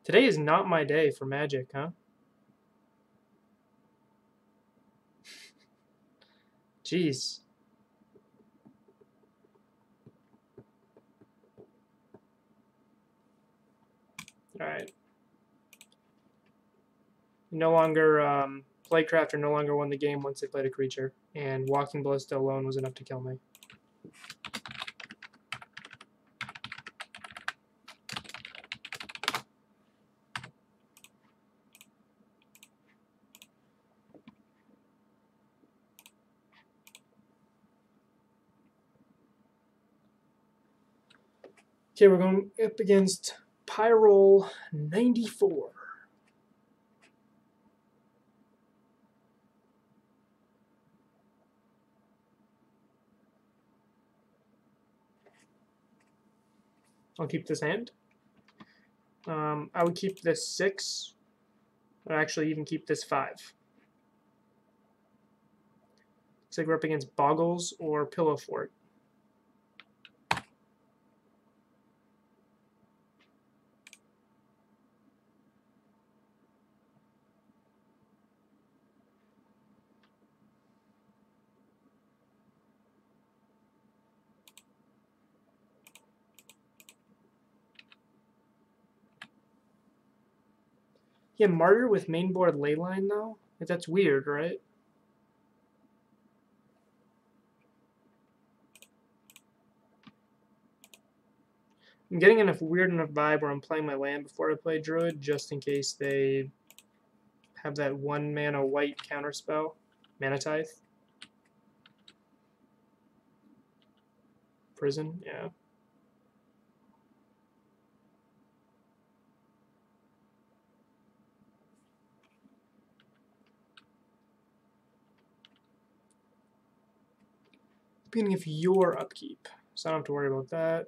Today is not my day for Magic, huh? Jeez. Alright. No longer, Plaguecrafter no longer won the game once they played a creature, and Walking Ballista alone was enough to kill me. Okay, we're going up against Pyroll 94. I'll keep this hand. I would keep this 6, or actually even keep this 5. Looks like we're up against Boggles or Pillow Fort. Yeah, Martyr with mainboard Leyline, though? Like, that's weird, right? I'm getting enough weird enough vibe where I'm playing my land before I play Druid, just in case they have that 1 mana white counterspell. Mana Tithe. Prison, yeah. Beginning of your upkeep. So I don't have to worry about that.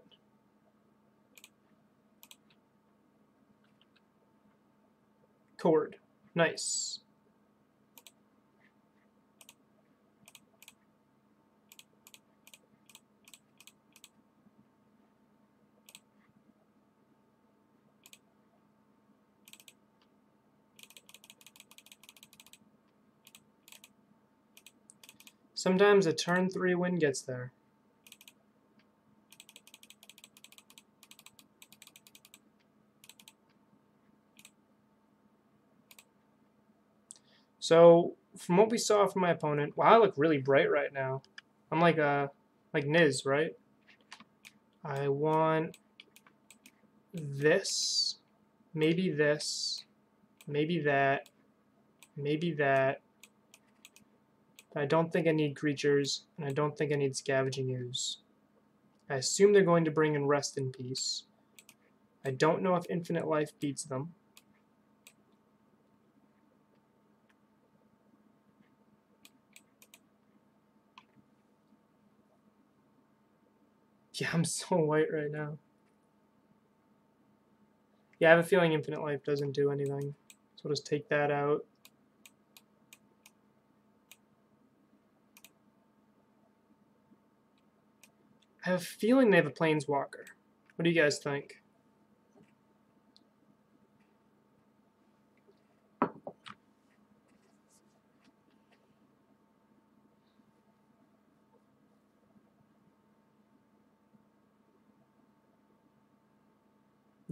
Cord. Nice. Sometimes a turn 3 win gets there. So, from what we saw from my opponent, wow, I look really bright right now. I'm like Niz, right? I want this, maybe that, maybe that. I don't think I need creatures, and I don't think I need Scavenging Ooze. I assume they're going to bring in Rest in Peace. I don't know if Infinite Life beats them. Yeah, I'm so white right now. Yeah, I have a feeling Infinite Life doesn't do anything. So we'll just take that out. I have a feeling they have a Planeswalker. What do you guys think?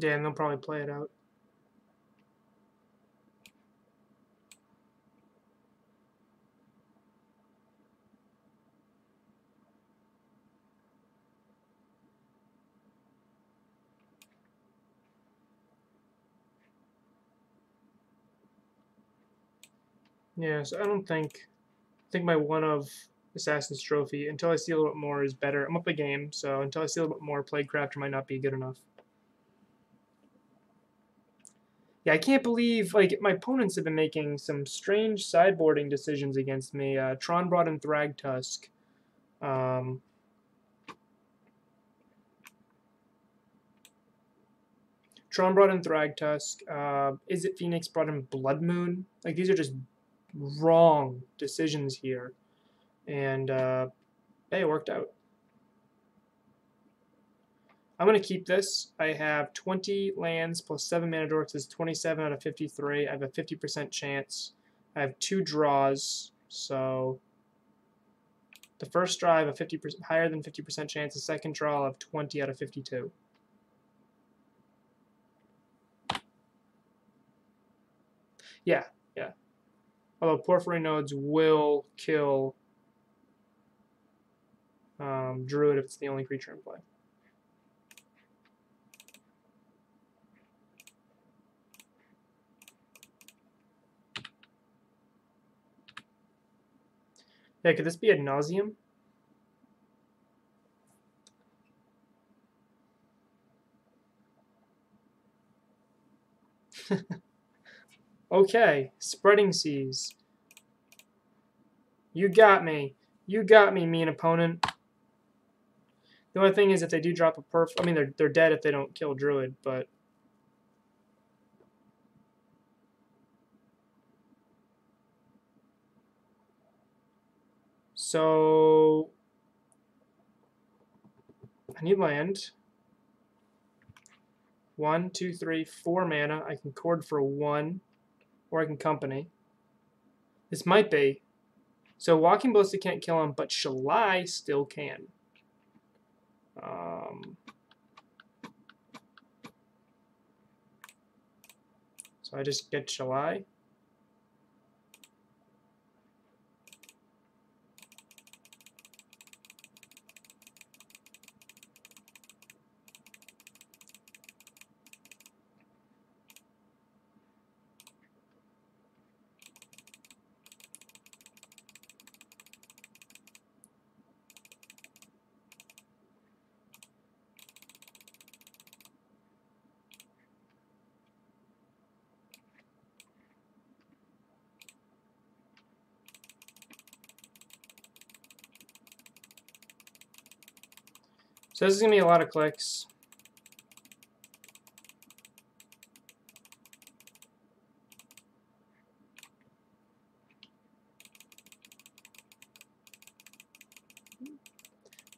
Yeah, and they'll probably play it out. Yeah, so I think my one of Assassin's Trophy, until I see a little bit more, is better. I'm up a game, so until I see a little bit more, Plaguecrafter might not be good enough. Yeah, I can't believe, like, my opponents have been making some strange sideboarding decisions against me. Tron brought in Thragtusk. Tron brought in Thragtusk. Izzet Phoenix brought in Blood Moon. Like, these are just wrong decisions here. And, hey, it worked out. I'm going to keep this. I have 20 lands plus 7 mana dorks is 27 out of 53. I have a 50% chance. I have 2 draws, so the first draw I have a 50% higher than 50% chance. The second draw I have 20 out of 52. Yeah, yeah. Although Porphyry Nodes will kill Druid if it's the only creature in play. Yeah, could this be ad nauseum? Okay, Spreading Seas. You got me. You got me, mean opponent. The only thing is if they do drop a perf, I mean they're dead if they don't kill Druid, but so I need land. 1, 2, 3, 4 mana. I can Cord for 1, or I can Company. This might be. So Walking Ballista can't kill him, but Shalai still can. So I just get Shalai. So this is going to be a lot of clicks.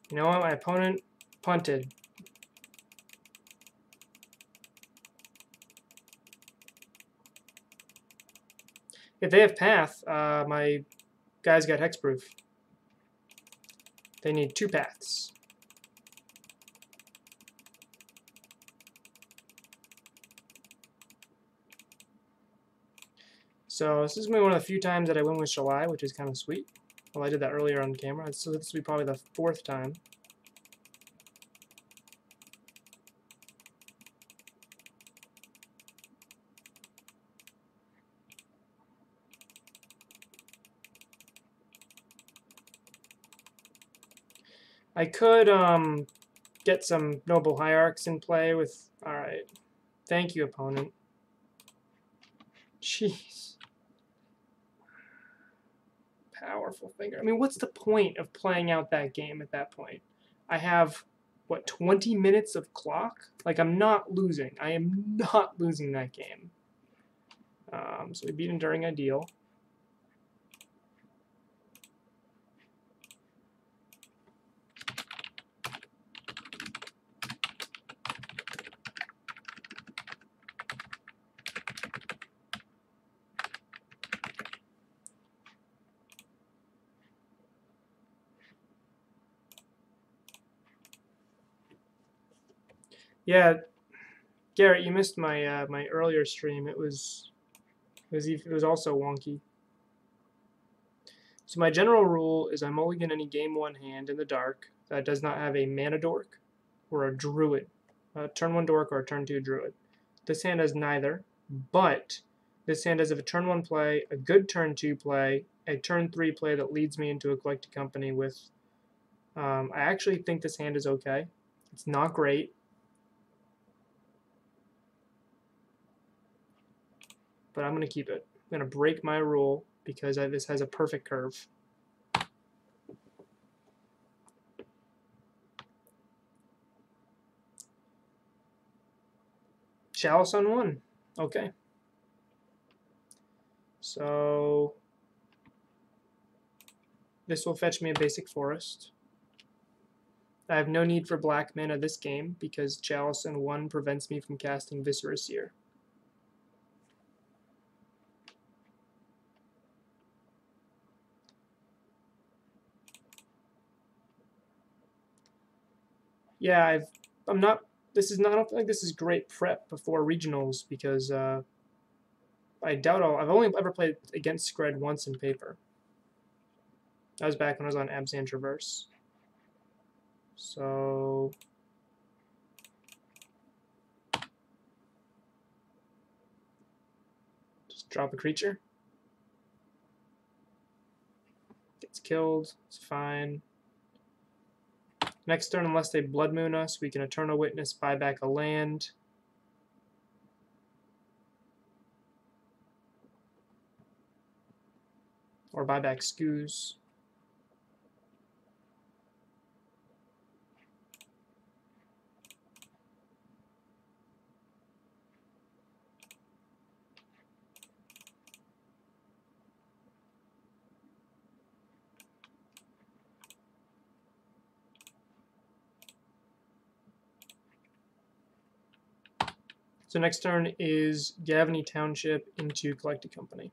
You know what? My opponent punted. If they have path, my guys got hexproof. They need 2 paths. So this is going to be one of the few times that I win with Shalai, which is kind of sweet. Well, I did that earlier on camera, so this will be probably the 4th time. I could get some Noble Hierarchs in play with... Alright. Thank you, opponent. Jeez. Powerful finger. I mean, what's the point of playing out that game at that point? I have, what, 20 minutes of clock? Like, I'm not losing. I am not losing that game. So we beat Enduring Ideal. Yeah, Garrett, you missed my my earlier stream. It was also wonky. So my general rule is I mulligan any game 1 hand in the dark that does not have a mana dork or a druid, a turn 1 dork or a turn 2 druid. This hand has neither, but this hand has a turn 1 play, a good turn 2 play, a turn 3 play that leads me into a collected company with. I actually think this hand is okay. It's not great. But I'm going to keep it. I'm going to break my rule because this has a perfect curve. Chalice on 1. Okay. So this will fetch me a basic forest. I have no need for black mana this game because Chalice on 1 prevents me from casting Viscera Seer. Yeah, I'm not. This is not. I don't think this is great prep before regionals because I doubt I've only ever played against Skred once in paper. That was back when I was on Abzan Traverse. So just drop a creature. Gets killed. It's fine. Next turn, unless they Blood Moon us, we can Eternal Witness, buy back a land. Or buy back Skoos. So next turn is Gavany Township into Collected Company.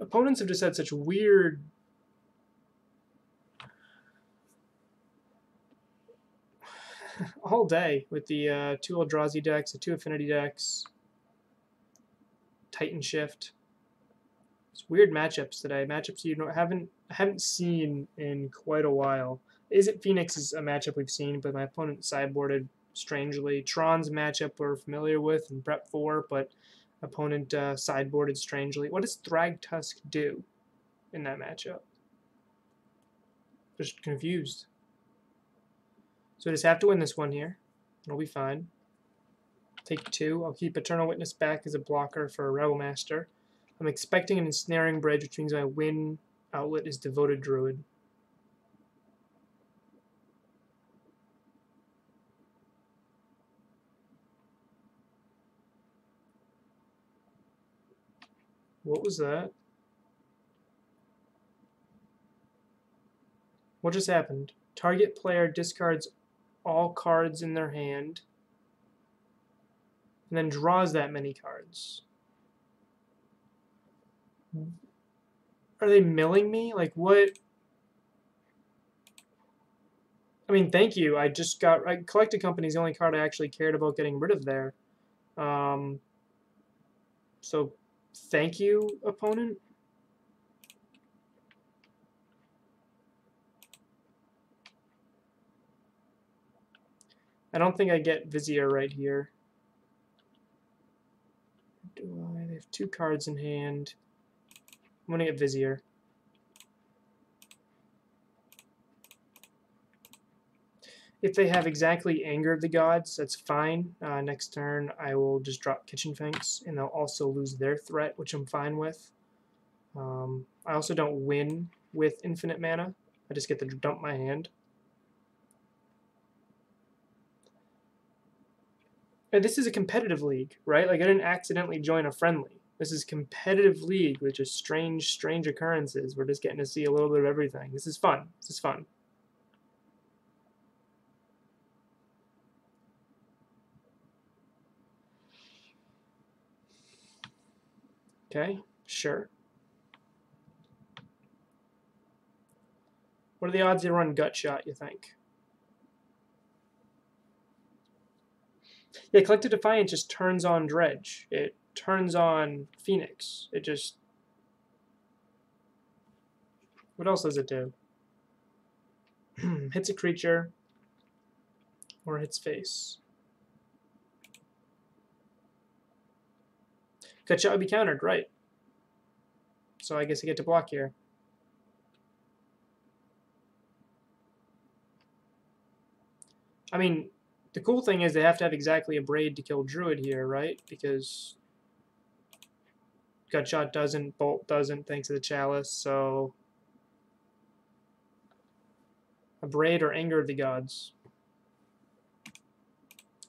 Opponents have just had such weird all day with the 2 Eldrazi decks, the 2 Affinity decks, Titan Shift. It's weird matchups today. Matchups I haven't seen in quite a while. Izzet Phoenix is a matchup we've seen, but my opponent sideboarded strangely. Tron's a matchup we're familiar with in Prep 4, but opponent sideboarded strangely. What does Thragtusk do in that matchup? Just confused. So I just have to win this one here. It'll be fine. Take 2. I'll keep Eternal Witness back as a blocker for a Rebel Master. I'm expecting an Ensnaring Bridge, which means my win outlet is Devoted Druid. What was that? What just happened? Target player discards all cards in their hand and then draws that many cards. Are they milling me? Like, what? I mean, thank you. I Collected Company is the only card I actually cared about getting rid of there. So, thank you, opponent. I don't think I get Vizier right here. Do I? They have 2 cards in hand. I'm going to get Vizier. If they have exactly Anger of the Gods, that's fine. Next turn, I will just drop Kitchen Finks, and they'll also lose their threat, which I'm fine with. I also don't win with infinite mana. I just get to dump my hand. And this is a competitive league, right? Like, I didn't accidentally join a friendly. This is competitive league with just strange occurrences. We're just getting to see a little bit of everything. This is fun. This is fun. Okay, sure. What are the odds they run Gut Shot, you think? Yeah, Collected Defiance just turns on Dredge. It turns on Phoenix. It just... What else does it do? Hits a creature or hits face. Gut Shot would be countered, right? So I guess I get to block here. I mean, the cool thing is they have to have exactly a Braid to kill Druid here, right? Because Gut Shot doesn't, Bolt doesn't, thanks to the Chalice, so... A Braid or Anger of the Gods.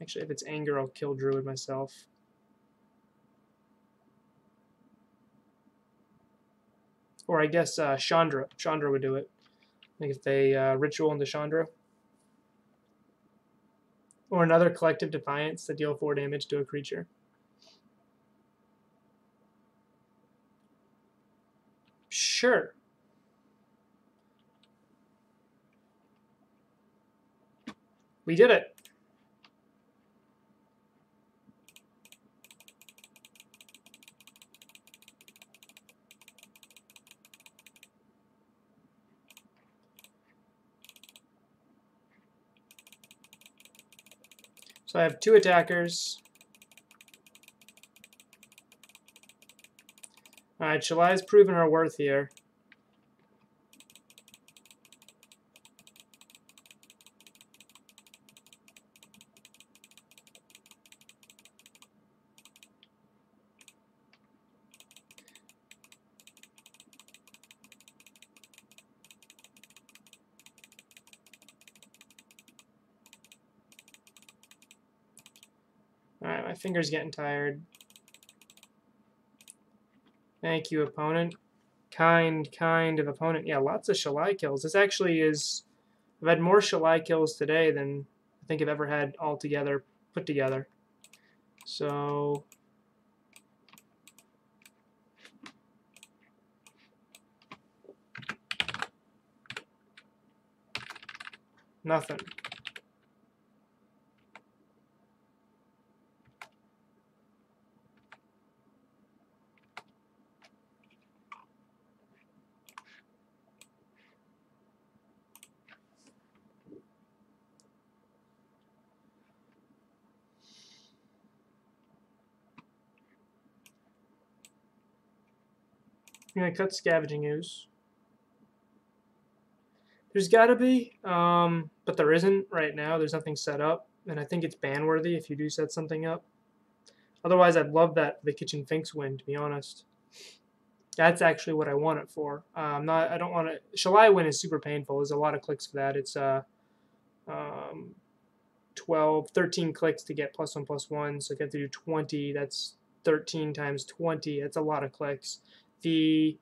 Actually, if it's Anger, I'll kill Druid myself. Or I guess Chandra. Chandra would do it. Like if they Ritual into Chandra. Or another Collective Defiance to deal 4 damage to a creature. Sure. We did it. So I have 2 attackers. Alright, Shalai's proven her worth here. Alright, my finger's getting tired. Thank you, opponent. Kind of opponent. Yeah, lots of Shalai kills. This actually is... I've had more Shalai kills today than I think I've ever had all together, put together. So... Nothing. I'm going to cut Scavenging Ooze. There's got to be, but there isn't right now. There's nothing set up, and I think it's ban-worthy if you do set something up. Otherwise, I'd love that the Kitchen Finks win, to be honest. That's actually what I want it for. I don't want it. Shall I win is super painful. There's a lot of clicks for that. It's um, 12, 13 clicks to get +1/+1. So if you have to do 20, that's 13 times 20. That's a lot of clicks. The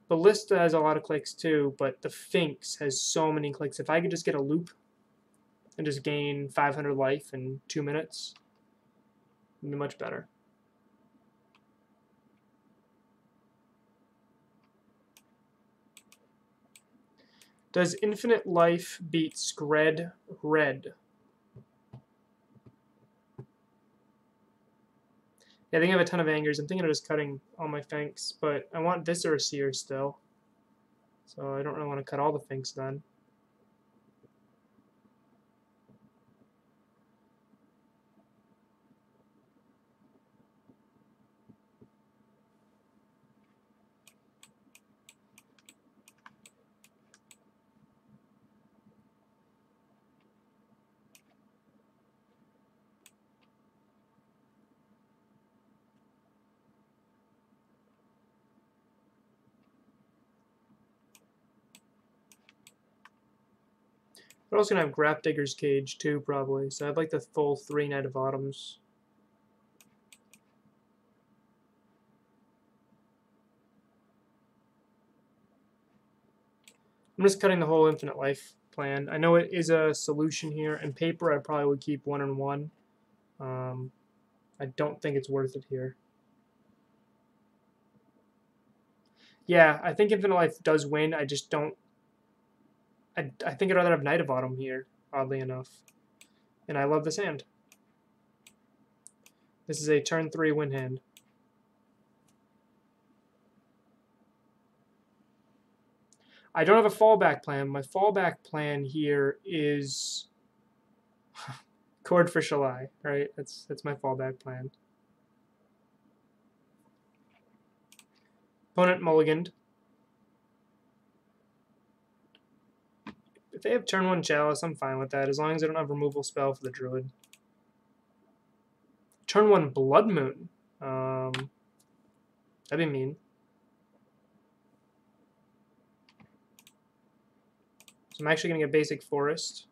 Ballista has a lot of clicks too, but the Finks has so many clicks. If I could just get a loop and just gain 500 life in 2 minutes, it'd be much better. Does infinite life beat Skred Red? Yeah, I think I have a ton of angers. I'm thinking of just cutting all my Finks, but I want this or a Seer still. So I don't really want to cut all the Finks then. We're also going to have Grapdigger's Cage too, probably. So I'd like the full 3 Knight of Autumns. I'm just cutting the whole infinite life plan. I know it is a solution here. In paper, I probably would keep 1 and 1. I don't think it's worth it here. Yeah, I think infinite life does win. I just don't. I think I'd rather have Knight of Autumn here, oddly enough. And I love this hand. This is a turn 3 win hand. I don't have a fallback plan. My fallback plan here is Chord for Shalai, right? That's my fallback plan. Opponent mulliganed. If they have turn 1 Chalice, I'm fine with that, as long as I don't have removal spell for the Druid. Turn 1 Blood Moon. That'd be mean. So I'm actually going to get basic Forest,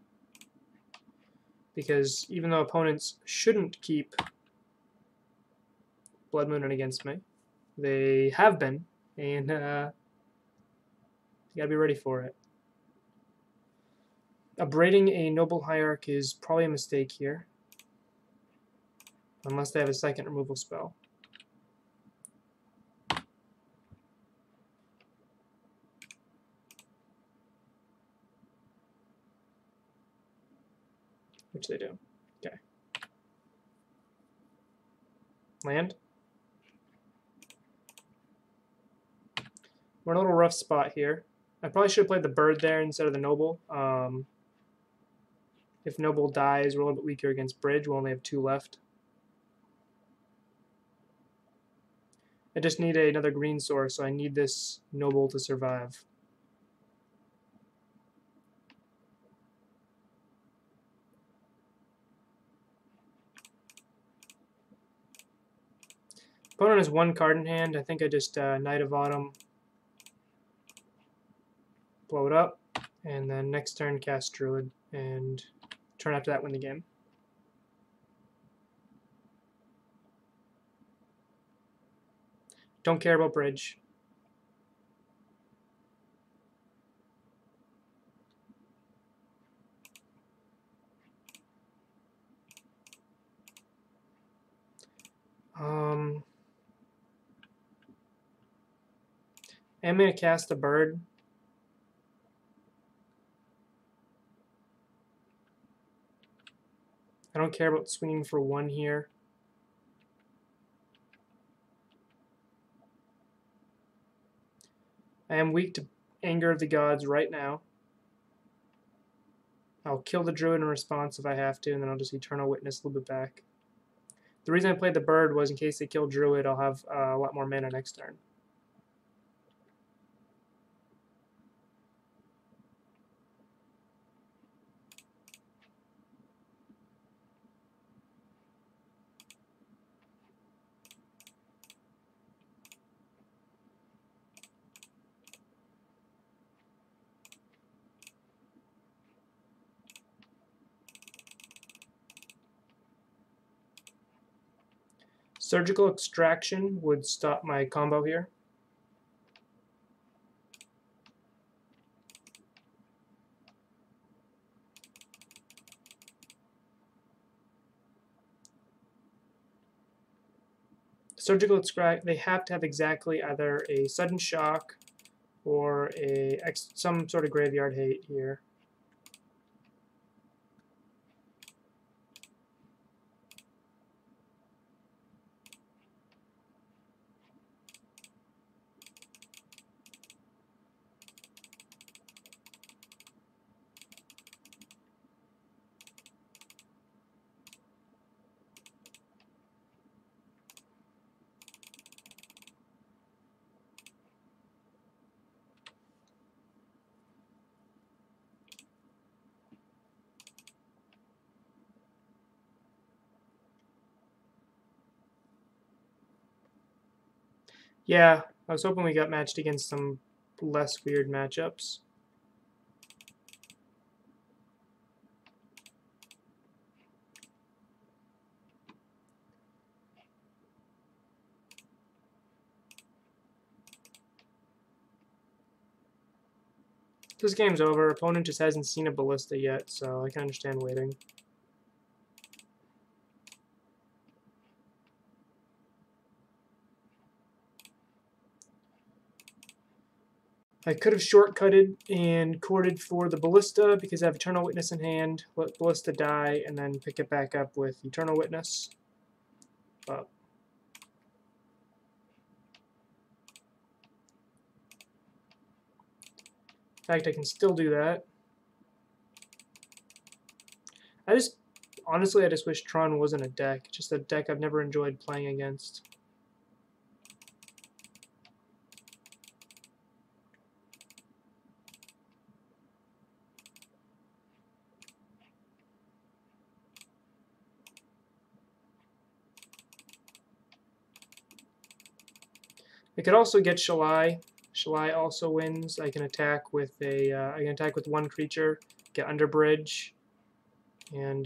because even though opponents shouldn't keep Blood Mooning against me, they have been, and you gotta be ready for it. Abrading a Noble Hierarch is probably a mistake here, unless they have a second removal spell. Which they do. Okay. Land. We're in a little rough spot here. I probably should have played the bird there instead of the Noble. If Noble dies, we're a little bit weaker against Bridge. We'll only have 2 left. I just need another green source, so I need this Noble to survive. Opponent has 1 card in hand. I think I just Knight of Autumn, blow it up, and then next turn cast Druid, and turn after that win the game. Don't care about Bridge. I'm going to cast a bird. I don't care about swinging for 1 here. I am weak to Anger of the Gods right now. I'll kill the Druid in response if I have to, and then I'll just Eternal Witness a little bit back. The reason I played the bird was in case they kill Druid, I'll have a lot more mana next turn. Surgical Extraction would stop my combo here. Surgical Extract, they have to have exactly either a Sudden Shock or some sort of Graveyard Hate here. Yeah, I was hoping we got matched against some less weird matchups. This game's over. Opponent just hasn't seen a Ballista yet, so I can understand waiting. I could have shortcutted and corded for the Ballista because I have Eternal Witness in hand, let Ballista die, and then pick it back up with Eternal Witness. But in fact, I can still do that. Honestly, I just wish Tron wasn't a deck. Just a deck I've never enjoyed playing against. I could also get Shalai. Shalai also wins. I can attack with one creature, get under bridge, and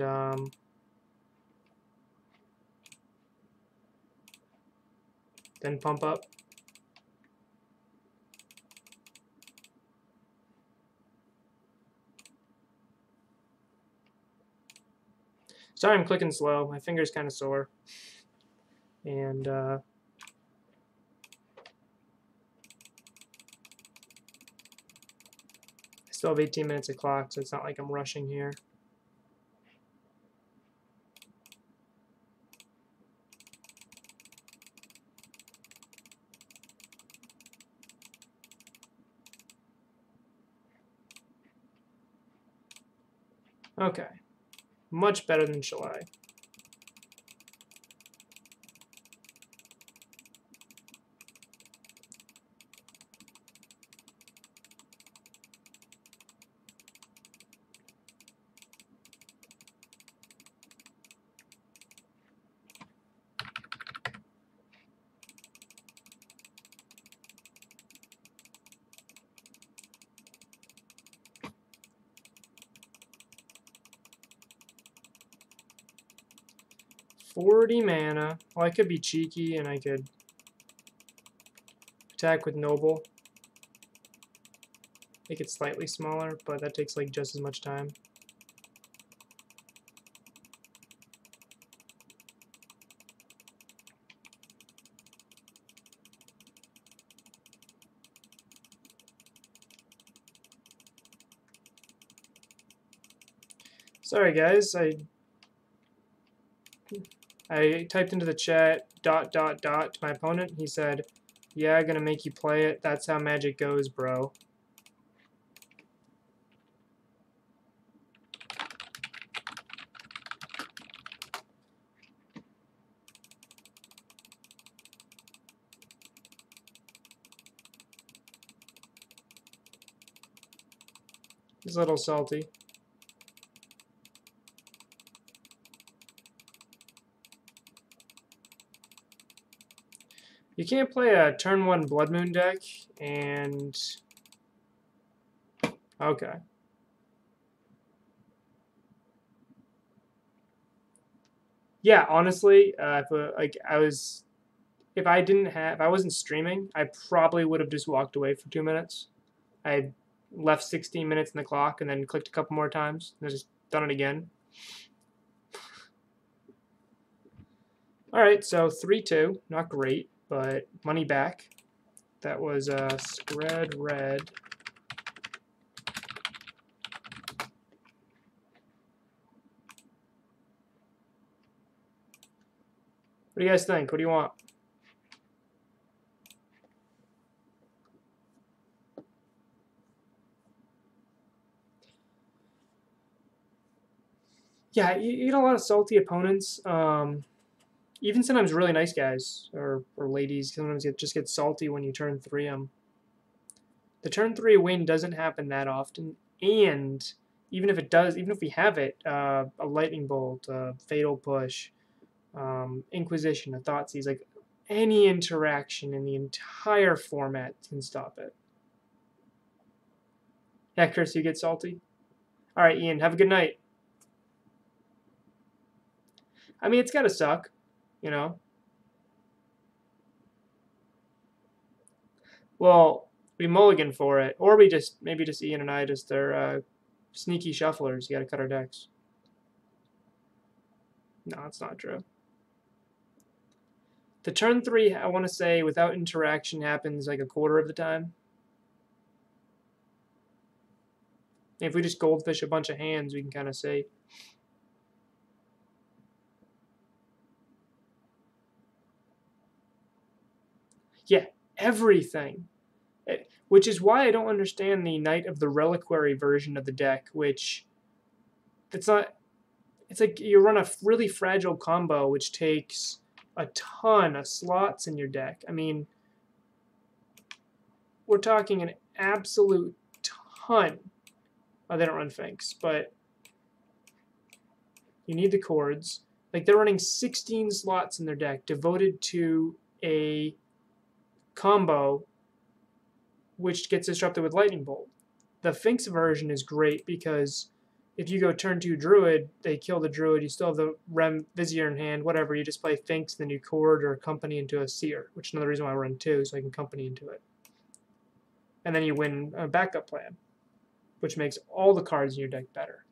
then pump up. Sorry, I'm clicking slow. My finger's kind of sore, and I still have 18 minutes of clock, so it's not like I'm rushing here. Okay, much better than Shalai. $40 mana. Well, I could be cheeky and I could attack with Noble. Make it slightly smaller, but that takes like just as much time. Sorry guys, I typed into the chat ... to my opponent. He said, "Yeah, gonna make you play it. That's how Magic goes, bro." He's a little salty. You can't play a turn 1 Blood Moon deck and... Okay. Yeah, honestly, if I wasn't streaming, I probably would have just walked away for 2 minutes. I had left 16 minutes in the clock and then clicked a couple more times and just done it again. All right, so 3-2, not great, but money back. That was Skred Red. What do you guys think? What do you want? Yeah, you get a lot of salty opponents. Even sometimes really nice guys or ladies sometimes just get salty when you turn 3 them. The turn 3 win doesn't happen that often, and even if it does, even if we have it, a lightning bolt, a fatal push, Inquisition, a Thoughtseize, like any interaction in the entire format can stop it. Yeah, Chris, you get salty? All right, Ian, have a good night. I mean, it's gotta suck, you know? Well, we mulligan for it, or we just, maybe just Ian and I just are sneaky shufflers. You gotta cut our decks. No, it's not true. The turn 3, I want to say, without interaction happens like a quarter of the time. If we just goldfish a bunch of hands, we can kind of say. Yeah, everything. Which is why I don't understand the Knight of the Reliquary version of the deck, which it's not. It's like you run a really fragile combo, which takes a ton of slots in your deck. I mean, we're talking an absolute ton. Oh, they don't run Finks, but you need the chords. Like, they're running 16 slots in their deck devoted to a combo which gets disrupted with Lightning Bolt. The Finks version is great because if you go turn 2 Druid, they kill the Druid, you still have the Rem Vizier in hand, whatever, you just play Finks, then you chord or accompany into a Seer, which is another reason why I run 2, so I can accompany into it. And then you win a backup plan, which makes all the cards in your deck better.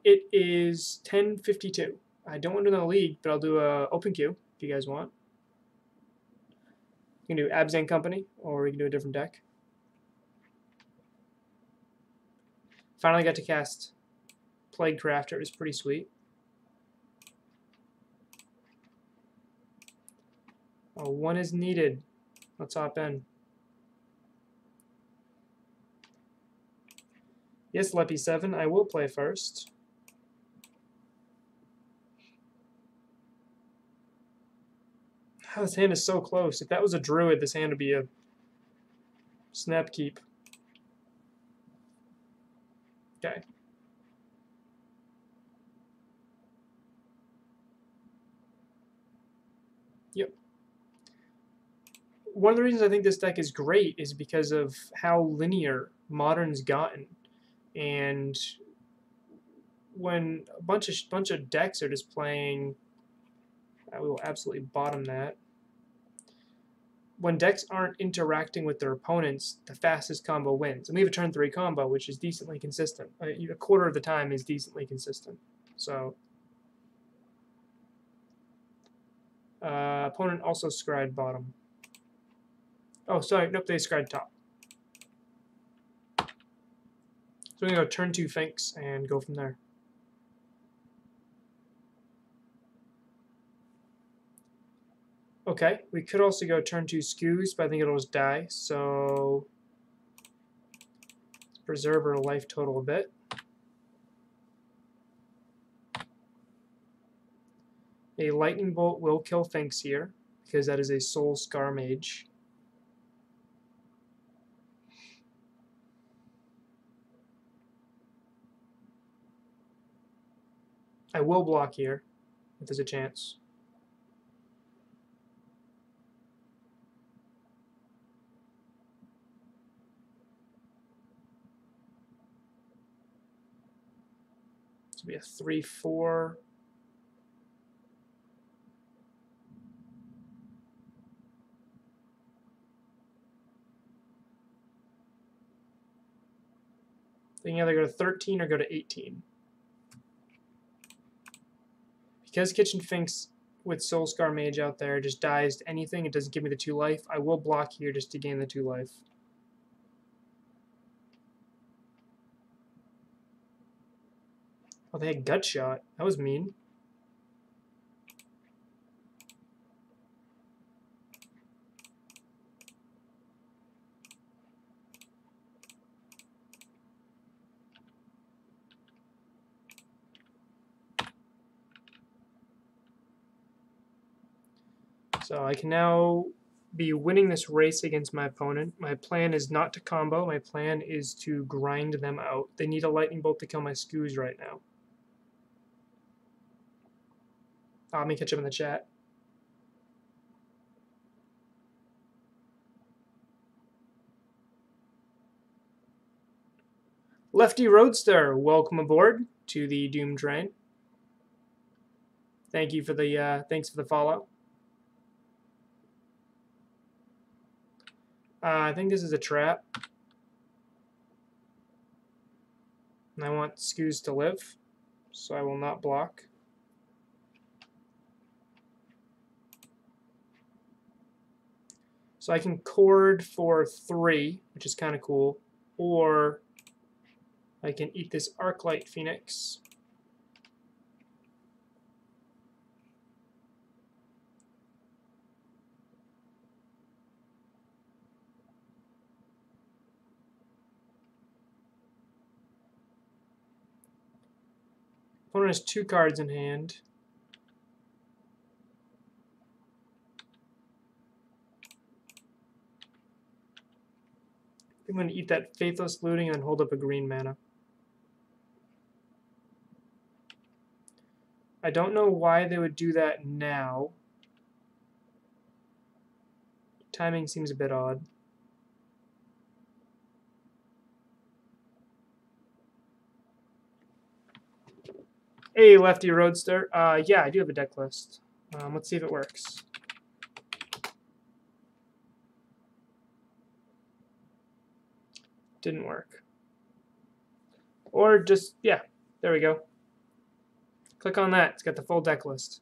It is 10:52. I don't want to do the league, but I'll do a open queue if you guys want. You can do Abzan Company, or we can do a different deck. Finally got to cast Plague Crafter. It was pretty sweet. Oh, 1 is needed. Let's hop in. Yes, Leppy7, I will play first. Oh, this hand is so close. If that was a Druid, this hand would be a snap keep. Okay. Yep. One of the reasons I think this deck is great is because of how linear Modern's gotten. And when a bunch of decks are just playing, we will absolutely bottom that. When decks aren't interacting with their opponents, the fastest combo wins. And we have a turn 3 combo, which is decently consistent. A quarter of the time is decently consistent. So, opponent also Skred bottom. Oh, sorry, nope, they Skred top. So we're going to go turn 2 Finks and go from there. Okay, we could also go turn 2 Skews, but I think it'll just die, so let's preserve our life total a bit. A Lightning Bolt will kill Finks here, because that is a Soul Scar Mage. I will block here, if there's a chance. will be a 3/4. They can either go to 13 or go to 18. Because Kitchen Finks with Soulscar Mage out there just dies to anything, it doesn't give me the 2 life, I will block here just to gain the 2 life. Oh, they had Gut Shot. That was mean. So I can now be winning this race against my opponent. My plan is not to combo. My plan is to grind them out. They need a Lightning Bolt to kill my Skoos right now. Let me catch up in the chat. Lefty Roadster, welcome aboard to the Doom Train. Thank you for the thanks for the follow. I think this is a trap. And I want Skoos to live, so I will not block. So I can cord for 3, which is kind of cool, or I can eat this Arclight Phoenix. Opponent has 2 cards in hand. I'm going to eat that Faithless Looting and hold up a green mana. I don't know why they would do that now. Timing seems a bit odd. Hey, Lefty Roadster. Yeah, I do have a deck list. Let's see if it works. Didn't work. Or just, yeah, there we go. Click on that. It's got the full deck list.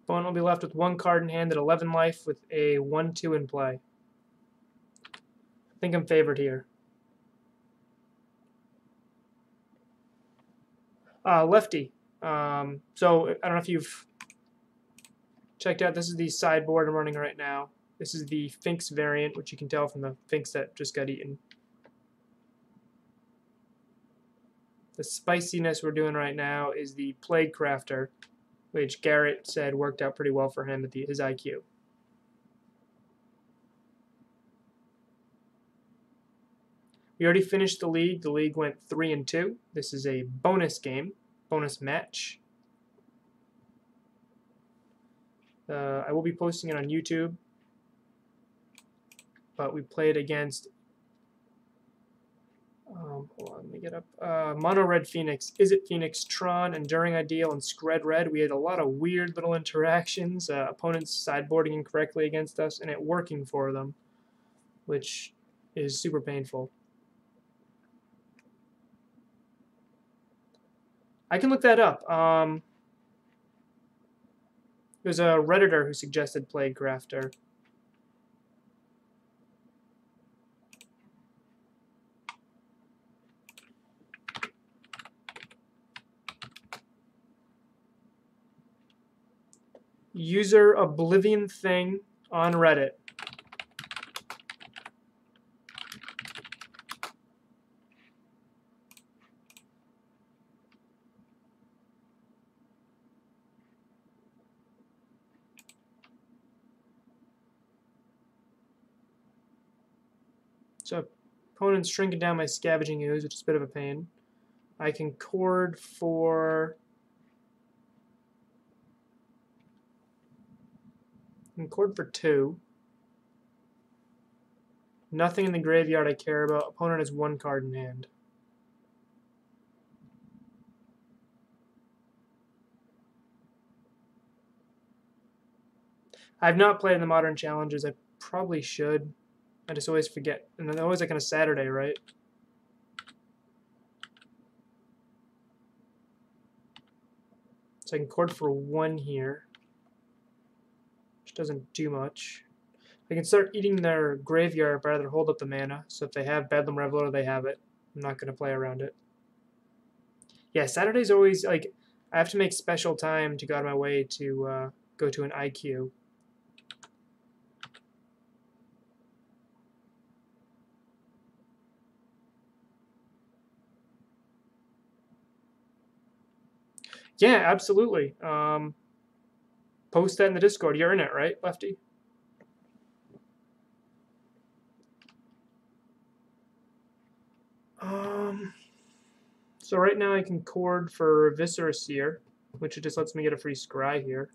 Opponent will be left with 1 card in hand at 11 life with a 1/2 in play. I think I'm favored here. Lefty. So I don't know if you've checked out. This is the sideboard I'm running right now. This is the Finks variant, which you can tell from the Finks that just got eaten. The spiciness we're doing right now is the Plague Crafter, which Garrett said worked out pretty well for him at his IQ. We already finished the league. The league went 3-2. This is a bonus game, bonus match. I will be posting it on YouTube, but we played against, hold on, let me get up, Mono Red Phoenix, Izzet Phoenix, Tron, Enduring Ideal, and Skred Red. We had a lot of weird little interactions, opponents sideboarding incorrectly against us, and it working for them, which is super painful. I can look that up. There's a Redditor who suggested Plague Crafter. User Oblivion Thing on Reddit. So opponent's shrinking down my Scavenging Ooze, which is a bit of a pain. I can cord for And cord for 2. Nothing in the graveyard I care about. Opponent has 1 card in hand. I've not played in the Modern Challengers. I probably should. I just always forget. And then always like on a Saturday, right? So I can cord for 1 here, which doesn't do much. I can start eating their graveyard, but I'd rather hold up the mana. So if they have Bedlam Reveler, they have it. I'm not going to play around it. Yeah, Saturday's always, like, I have to make special time to go out of my way to go to an IQ. Yeah, absolutely. Post that in the Discord. You're in it, right, Lefty? So right now I can cord for Viscera Seer, which just lets me get a free scry here.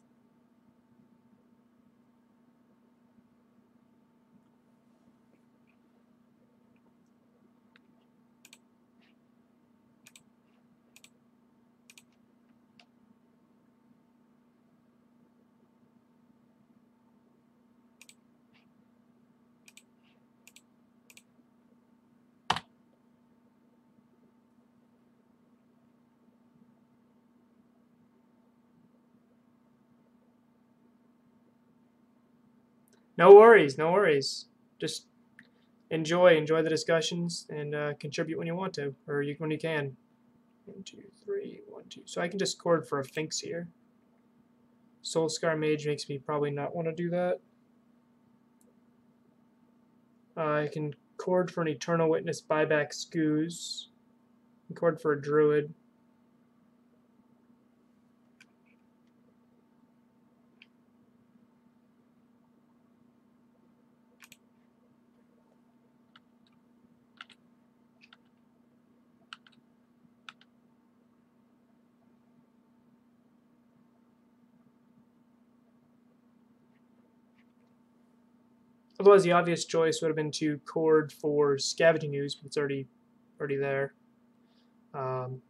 No worries, no worries. Just enjoy the discussions and contribute when you want to, or when you can. 1, 2, 3, 1, 2. So I can just cord for a Finks here. Soulscar Mage makes me probably not want to do that. I can cord for an Eternal Witness, buyback Skoos. Cord for a Druid. Otherwise, the obvious choice would have been to cord for Scavenging Ooze, but it's already there.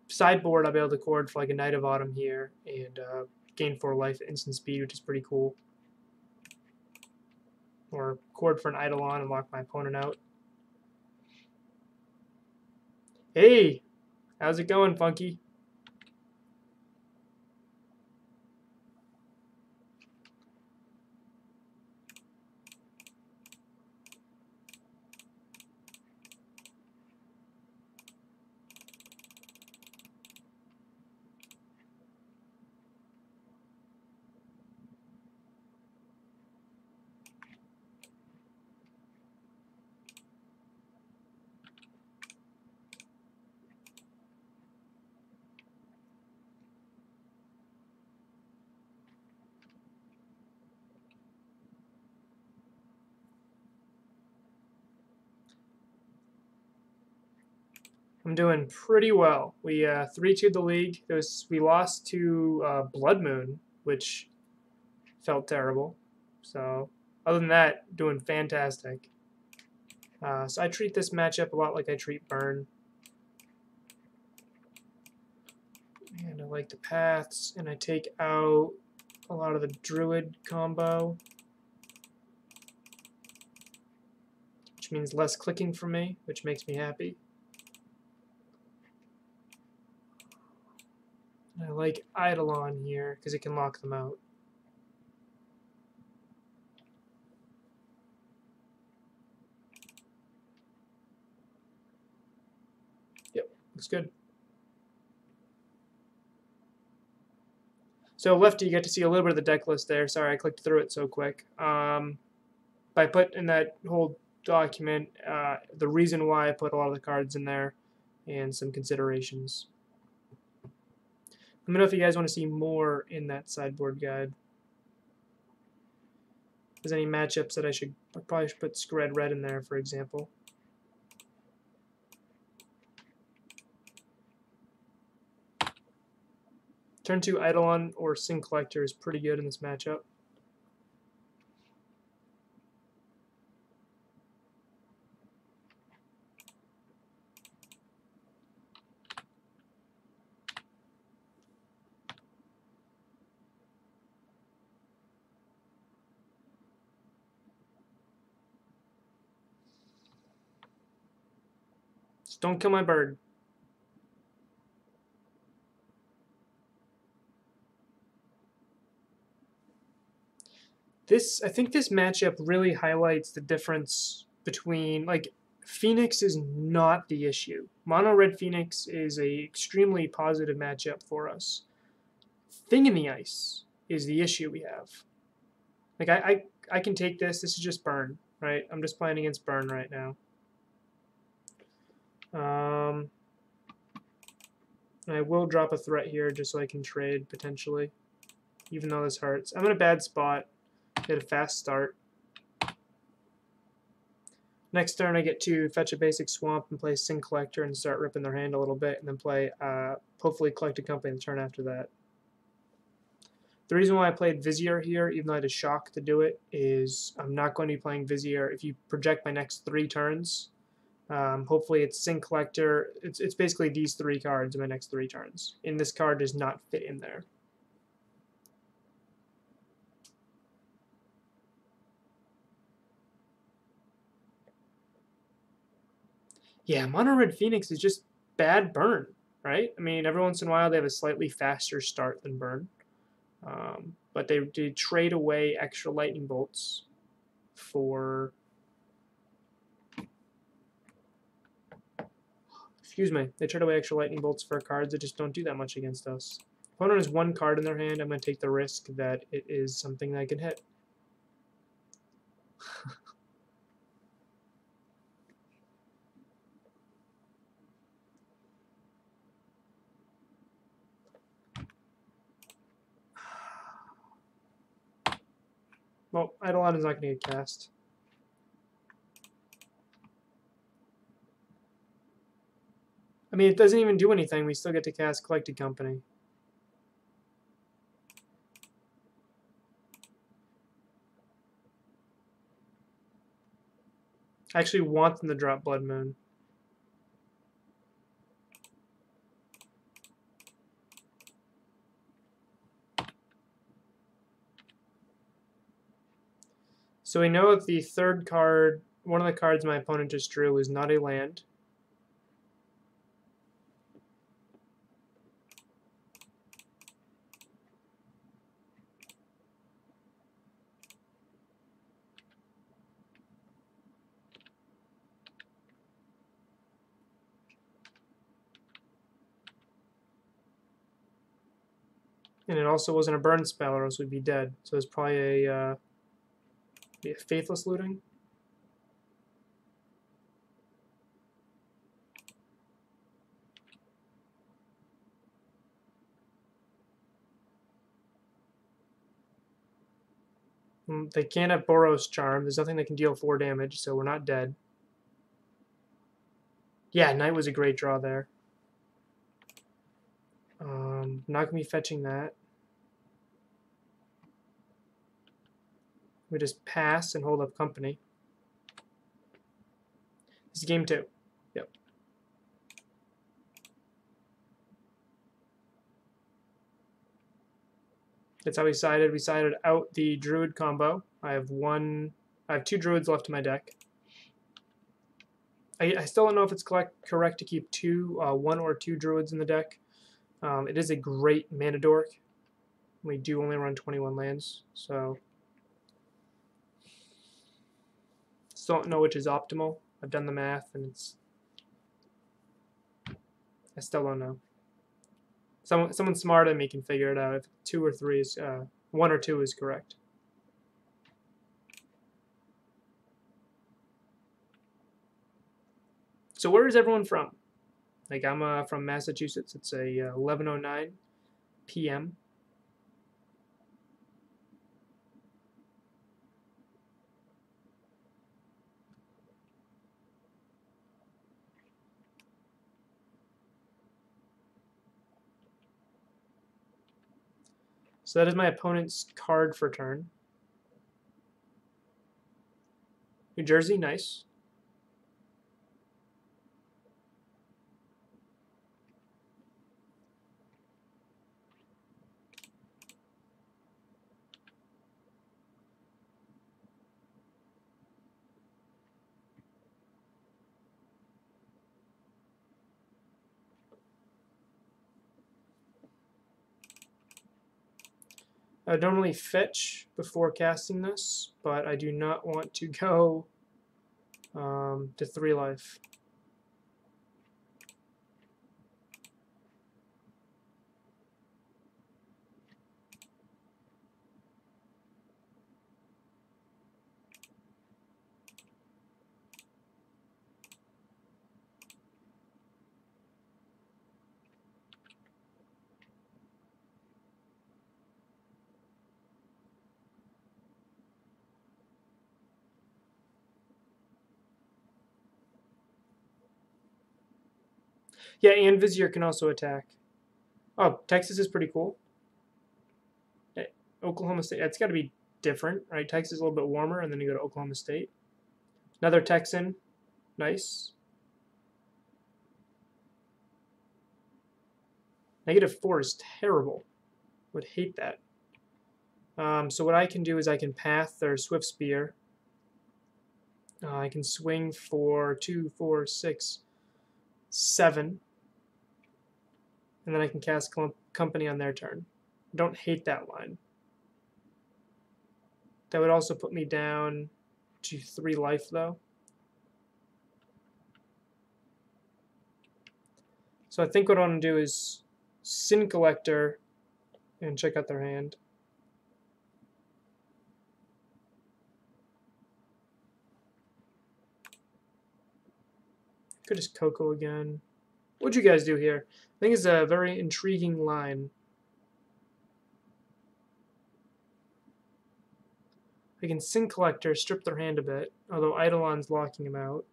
Sideboard, I'll be able to cord for like a Knight of Autumn here and gain 4 life at instant speed, which is pretty cool. Or cord for an Eidolon and lock my opponent out. Hey, how's it going, Funky? I'm doing pretty well. We 3-2'd the league. We lost to Blood Moon, which felt terrible. So other than that, doing fantastic. So I treat this matchup a lot like I treat Burn. And I like the paths, and I take out a lot of the Druid combo, which means less clicking for me, which makes me happy. And I like Eidolon here because it can lock them out. Yep, looks good. So Lefty, you get to see a little bit of the deck list there. Sorry, I clicked through it so quick. I put in that whole document the reason why I put a lot of the cards in there and some considerations. Let me know if you guys want to see more in that sideboard guide. If there's any matchups that I probably should put Skred Red in there, for example. Turn 2 Eidolon or Sin Collector is pretty good in this matchup. Just don't kill my bird. I think this matchup really highlights the difference between, like, Phoenix is not the issue. Mono Red Phoenix is a extremely positive matchup for us. Thing in the Ice is the issue we have. Like, I can take this. This is just burn, right? I'm just playing against burn right now. I will drop a threat here just so I can trade, potentially. Even though this hurts. I'm in a bad spot. Get a fast start. Next turn I get to fetch a basic swamp and play Sin Collector and start ripping their hand a little bit, and then play hopefully Collected Company the turn after that. The reason why I played Vizier here, even though I had a shock to do it, is I'm not going to be playing Vizier. If you project my next 3 turns, hopefully it's Sin Collector. It's basically these 3 cards in my next 3 turns. And this card does not fit in there. Yeah, Mono Red Phoenix is just bad burn, right? I mean, every once in a while they have a slightly faster start than burn. But they did trade away extra lightning bolts for... Excuse me. They trade away extra lightning bolts for cards that just don't do that much against us. Opponent has 1 card in their hand. I'm going to take the risk that it is something that I can hit. Well, Eidolon is not going to get cast. I mean, it doesn't even do anything. We still get to cast Collected Company. I actually want them to drop Blood Moon. So we know that the 3rd card, one of the cards my opponent just drew, is not a land. And it also wasn't a burn spell, or else we'd be dead. So it's probably a Faithless Looting. They can't have Boros Charm. There's nothing that can deal 4 damage, so we're not dead. Yeah, Knight was a great draw there. Not going to be fetching that. We just pass and hold up company. This is game 2. Yep. That's how we sided. We sided out the Druid combo. I have 2 Druids left in my deck. I still don't know if it's correct to keep 1 or 2 Druids in the deck. It is a great mana dork. We do only run 21 lands, so still don't know which is optimal. I've done the math, and I still don't know. Someone smarter than me can figure it out if 2 or 3 is 1 or 2 is correct. So where is everyone from? Like, I'm from Massachusetts. It's a 11:09 p.m. So that is my opponent's card for turn. New Jersey, nice. I would normally fetch before casting this, but I do not want to go to 3 life. Yeah, and Vizier can also attack. Oh, Texas is pretty cool. Oklahoma State, it's got to be different, right? Texas is a little bit warmer, and then you go to Oklahoma State. Another Texan, nice. -4 is terrible. Would hate that. So what I can do is I can path their Swift Spear. I can swing for 2, 4, 6, 7. And then I can cast Company on their turn. Don't hate that line. That would also put me down to 3 life, though. So I think what I want to do is Sin Collector and check out their hand. Could just Coco again. What'd you guys do here? I think it's a very intriguing line. I can Sin Collector, strip their hand a bit, although Eidolon's locking him out.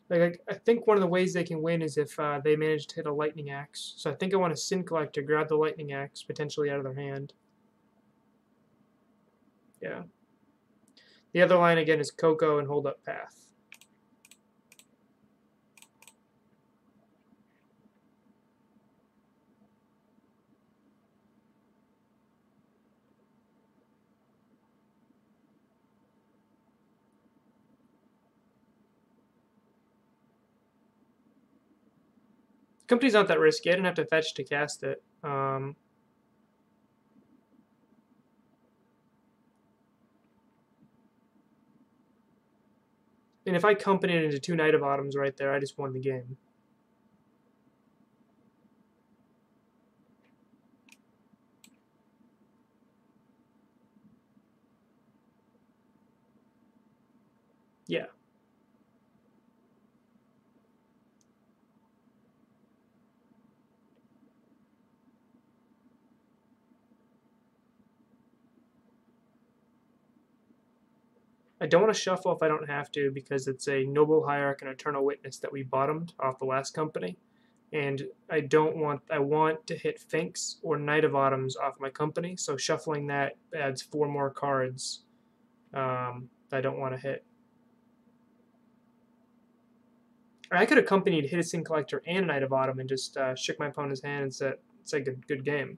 Like I think one of the ways they can win is if they manage to hit a Lightning Axe. So I think I want to Sin Collector, grab the Lightning Axe, potentially out of their hand. Yeah. The other line, again, is Coco and Hold Up Path. Company's not that risky. I didn't have to fetch to cast it. And if I company it into 2 Knight of Autumns right there, I just won the game. Yeah. I don't want to shuffle if I don't have to because it's a Noble Hierarch and Eternal Witness that we bottomed off the last company. And I want to hit Finks or Knight of Autumns off my company, so shuffling that adds 4 more cards that I don't want to hit. Or I could have companied hit a Sin Collector and a Knight of Autumn and just shook my opponent's hand and said, it's like a good game.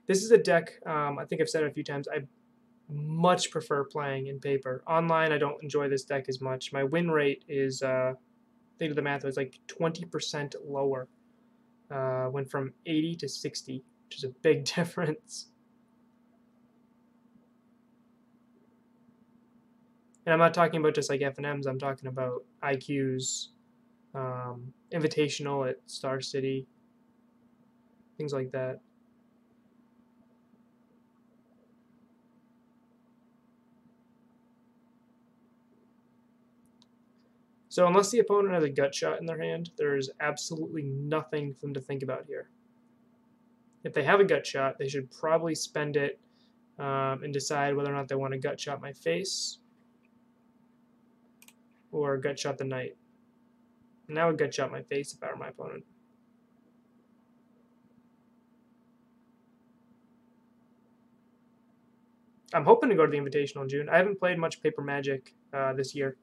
This is a deck, I think I've said it a few times, I much prefer playing in paper. Online, I don't enjoy this deck as much. My win rate is, I think the math was like 20% lower. Went from 80 to 60, which is a big difference. And I'm not talking about just like FNMs, I'm talking about IQs, Invitational at Star City, things like that. So unless the opponent has a gut shot in their hand, there's absolutely nothing for them to think about here. If they have a gut shot, they should probably spend it and decide whether or not they want to gut shot my face or gut shot the knight. And I would gut shot my face if I were my opponent. I'm hoping to go to the Invitational in June. I haven't played much Paper Magic this year,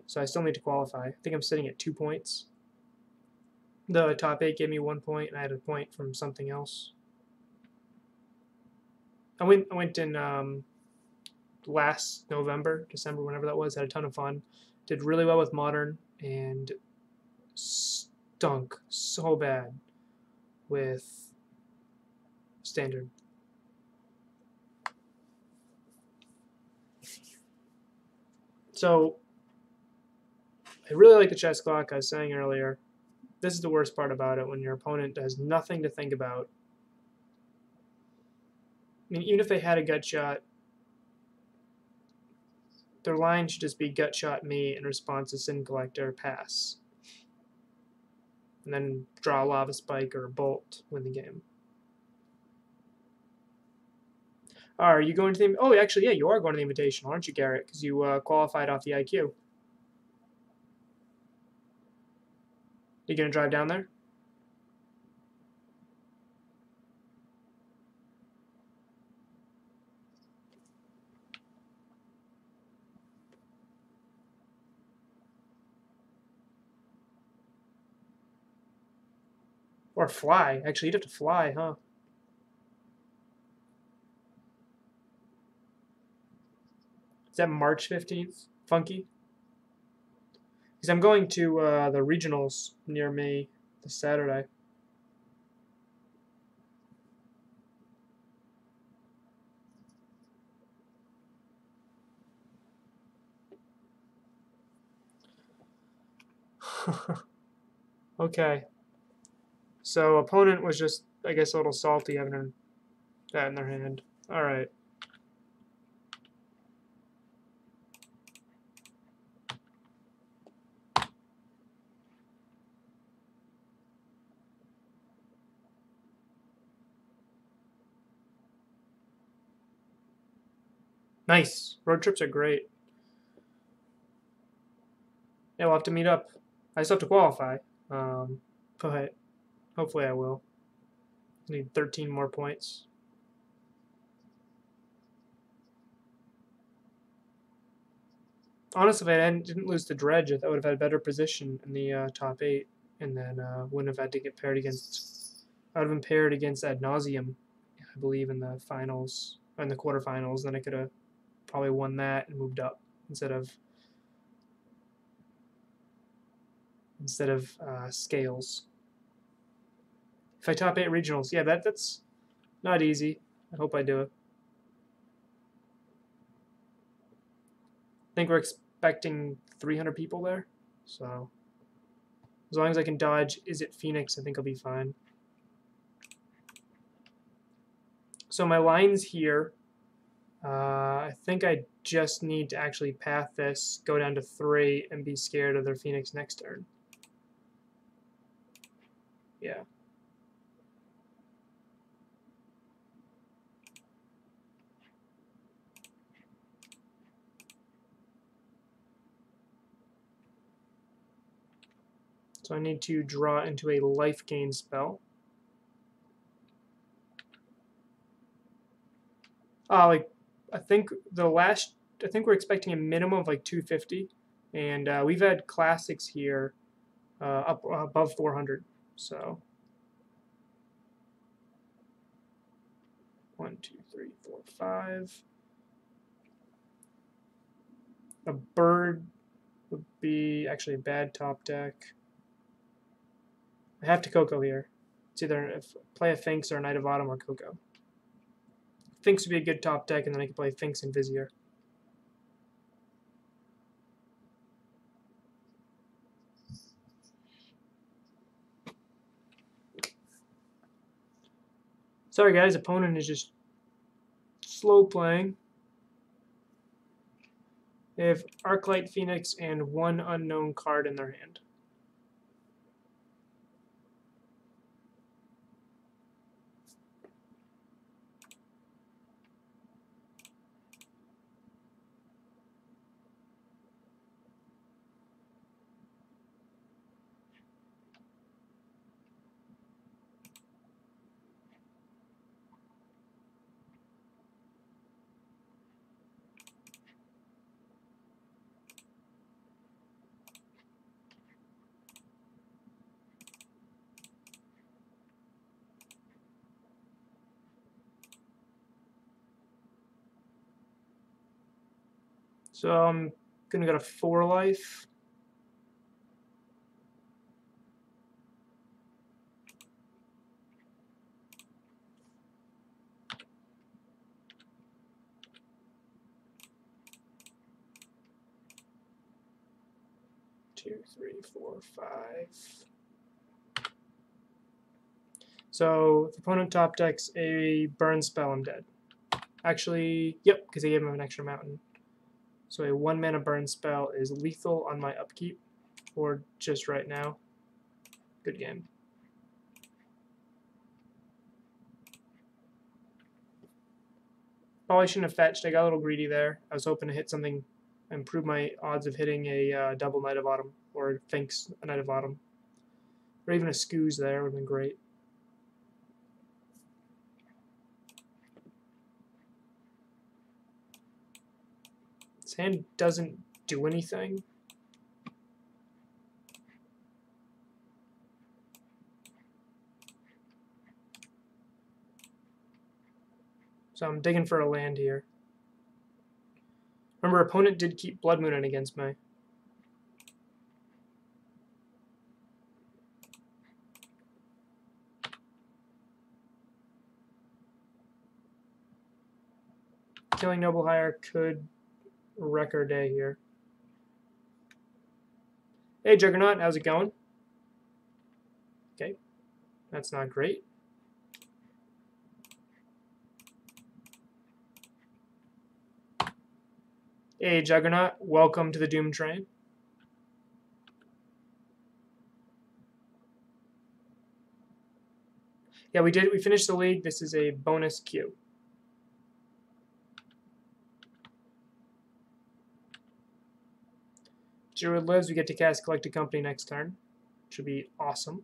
so I still need to qualify. I think I'm sitting at 2 points. The top 8 gave me 1 point, and I had a point from something else. I went in last November, December, whenever that was. Had a ton of fun. Did really well with Modern and stunk so bad with Standard. So I really like the chess clock. I was saying earlier. This is the worst part about it, when your opponent has nothing to think about. I mean, even if they had a gut shot, their line should just be gut shot me in response to Sin Collector, pass. And then draw a Lava Spike or a Bolt, win the game. Are you going to the... Oh, actually, yeah, you are going to the Invitational, aren't you, Garrett? Because you qualified off the IQ. You going to drive down there? Or fly. Actually, you'd have to fly, huh? Is that March 15th? Funky? Because I'm going to the regionals near me this Saturday. Okay. So opponent was just, I guess, a little salty having that in their hand. All right. Nice. Road trips are great. Yeah, we'll have to meet up. I still have to qualify, but hopefully I will. I need 13 more points. Honestly, if I didn't lose to Dredge, I would have had a better position in the top 8, and then wouldn't have had to get paired against... I would have been paired against Ad Nauseam, I believe, in the finals, in the quarterfinals. Then I could have probably won that and moved up instead of Scales. If I top 8 regionals, yeah, that's not easy. I hope I do it. I think we're expecting 300 people there, so as long as I can dodge Izzet Phoenix, I think I'll be fine. So my lines here, I think I just need to actually path this, go down to 3, and be scared of their Phoenix next turn. Yeah. So I need to draw into a life gain spell. I think we're expecting a minimum of like 250, and we've had classics here up above 400. So 1, 2, 3, 4, 5. A bird would be actually a bad top deck. I have to Coco here. It's either play a Finks or a Knight of Autumn or Coco. Finks would be a good top deck, and then I can play Finks and Vizier. Sorry guys, opponent is just slow playing. They have Arclight Phoenix and 1 unknown card in their hand. So I'm gonna go to 4 life. Two, three, four, five. So if the opponent top decks a burn spell, I'm dead. Actually, yep, because I gave him an extra mountain. So a 1 mana burn spell is lethal on my upkeep, or just right now. Good game. Probably shouldn't have fetched. I got a little greedy there. I was hoping to hit something, improve my odds of hitting a double Knight of Autumn, or Finks a Knight of Autumn. Or even a Scooze there would have been great. This hand doesn't do anything. So I'm digging for a land here. Remember, opponent did keep Blood Moon in against me. Killing Noble Hire could wreck our day here. Hey, Juggernaut, how's it going? Okay, that's not great. Hey, Juggernaut, welcome to the Doom Train. Yeah, we finished the league. This is a bonus queue. Druid lives, we get to cast Collected Company next turn. Should be awesome.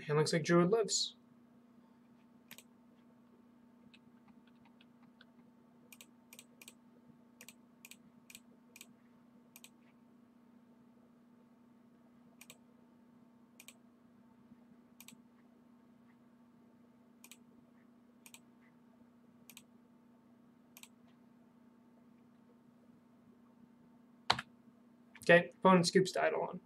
And looks like Druid lives. Okay, opponent scoops to Eidolon.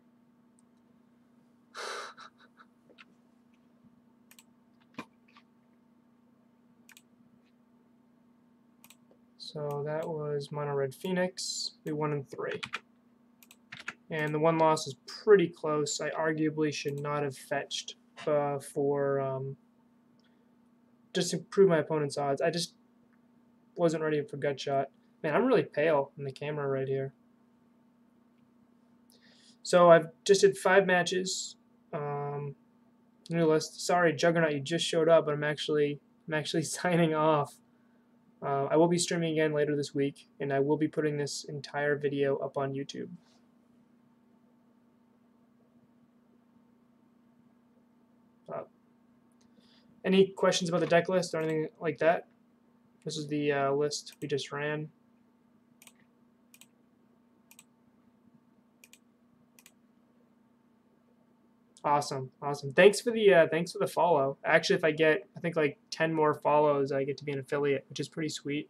So that was Mono Red Phoenix. We won in 3. And the one loss is pretty close. I arguably should not have fetched just to improve my opponent's odds. I just wasn't ready for gut shot. Man, I'm really pale in the camera right here. So I've just did 5 matches. New list. Sorry, Juggernaut, you just showed up, but I'm actually signing off. I will be streaming again later this week, and I will be putting this entire video up on YouTube. Any questions about the deck list or anything like that? This is the list we just ran. Awesome, awesome. Thanks for the follow. Actually, if I get, I think like 10 more follows, I get to be an affiliate, which is pretty sweet.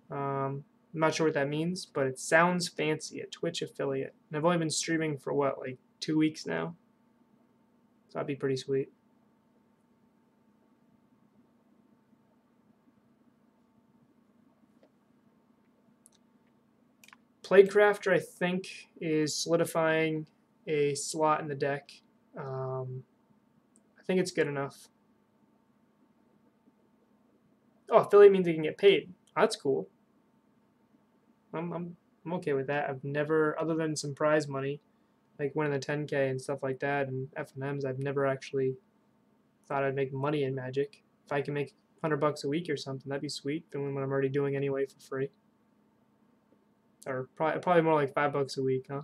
I'm not sure what that means, but it sounds fancy. A Twitch affiliate, and I've only been streaming for what, like 2 weeks now. So that'd be pretty sweet. Plaguecrafter, I think, is solidifying a slot in the deck. I think it's good enough. Oh, affiliate means you can get paid. That's cool. I'm okay with that. I've never, other than some prize money, like winning the 10K and stuff like that, and FMMs, I've never actually thought I'd make money in Magic. If I can make $100 a week or something, that'd be sweet. Doing what I'm already doing anyway for free. Or probably more like $5 a week, huh?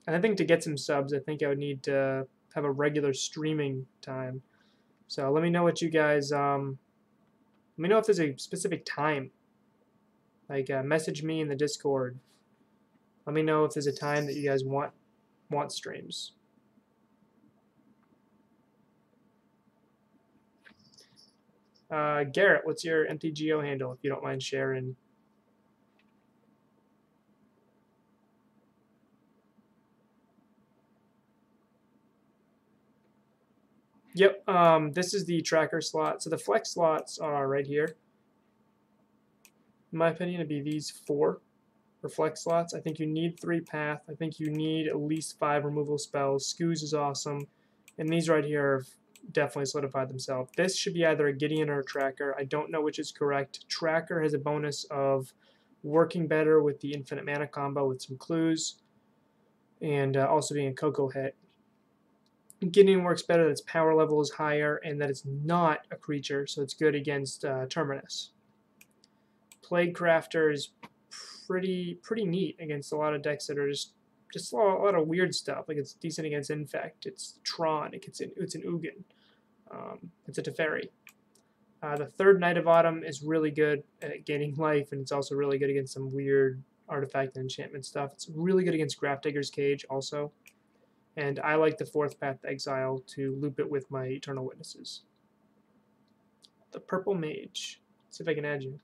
And I think to get some subs, I think I would need to have a regular streaming time. So let me know what you guys, let me know if there's a specific time. Like message me in the Discord. Let me know if there's a time that you guys want streams. Garrett, what's your MTGO handle, if you don't mind sharing? Yep, this is the tracker slot. So the flex slots are right here. In my opinion, it'd be these 4 for flex slots. I think you need 3 path. I think you need at least 5 removal spells. Scoos is awesome. And these right here have definitely solidified themselves. This should be either a Gideon or a Tracker. I don't know which is correct. Tracker has a bonus of working better with the infinite mana combo with some clues, and also being a Coco hit. Gideon works better that its power level is higher and that it's not a creature, so it's good against Terminus. Plague Crafter is pretty neat against a lot of decks that are just a lot of weird stuff. Like, it's decent against Infect. It's Tron. It's an Ugin. It's a Teferi. The third Knight of Autumn is really good at gaining life, and it's also really good against some weird artifact and enchantment stuff. It's really good against Grafdigger's Cage also. And I like the 4th Path to Exile to loop it with my Eternal Witnesses. The Purple Mage. Let's see if I can add you.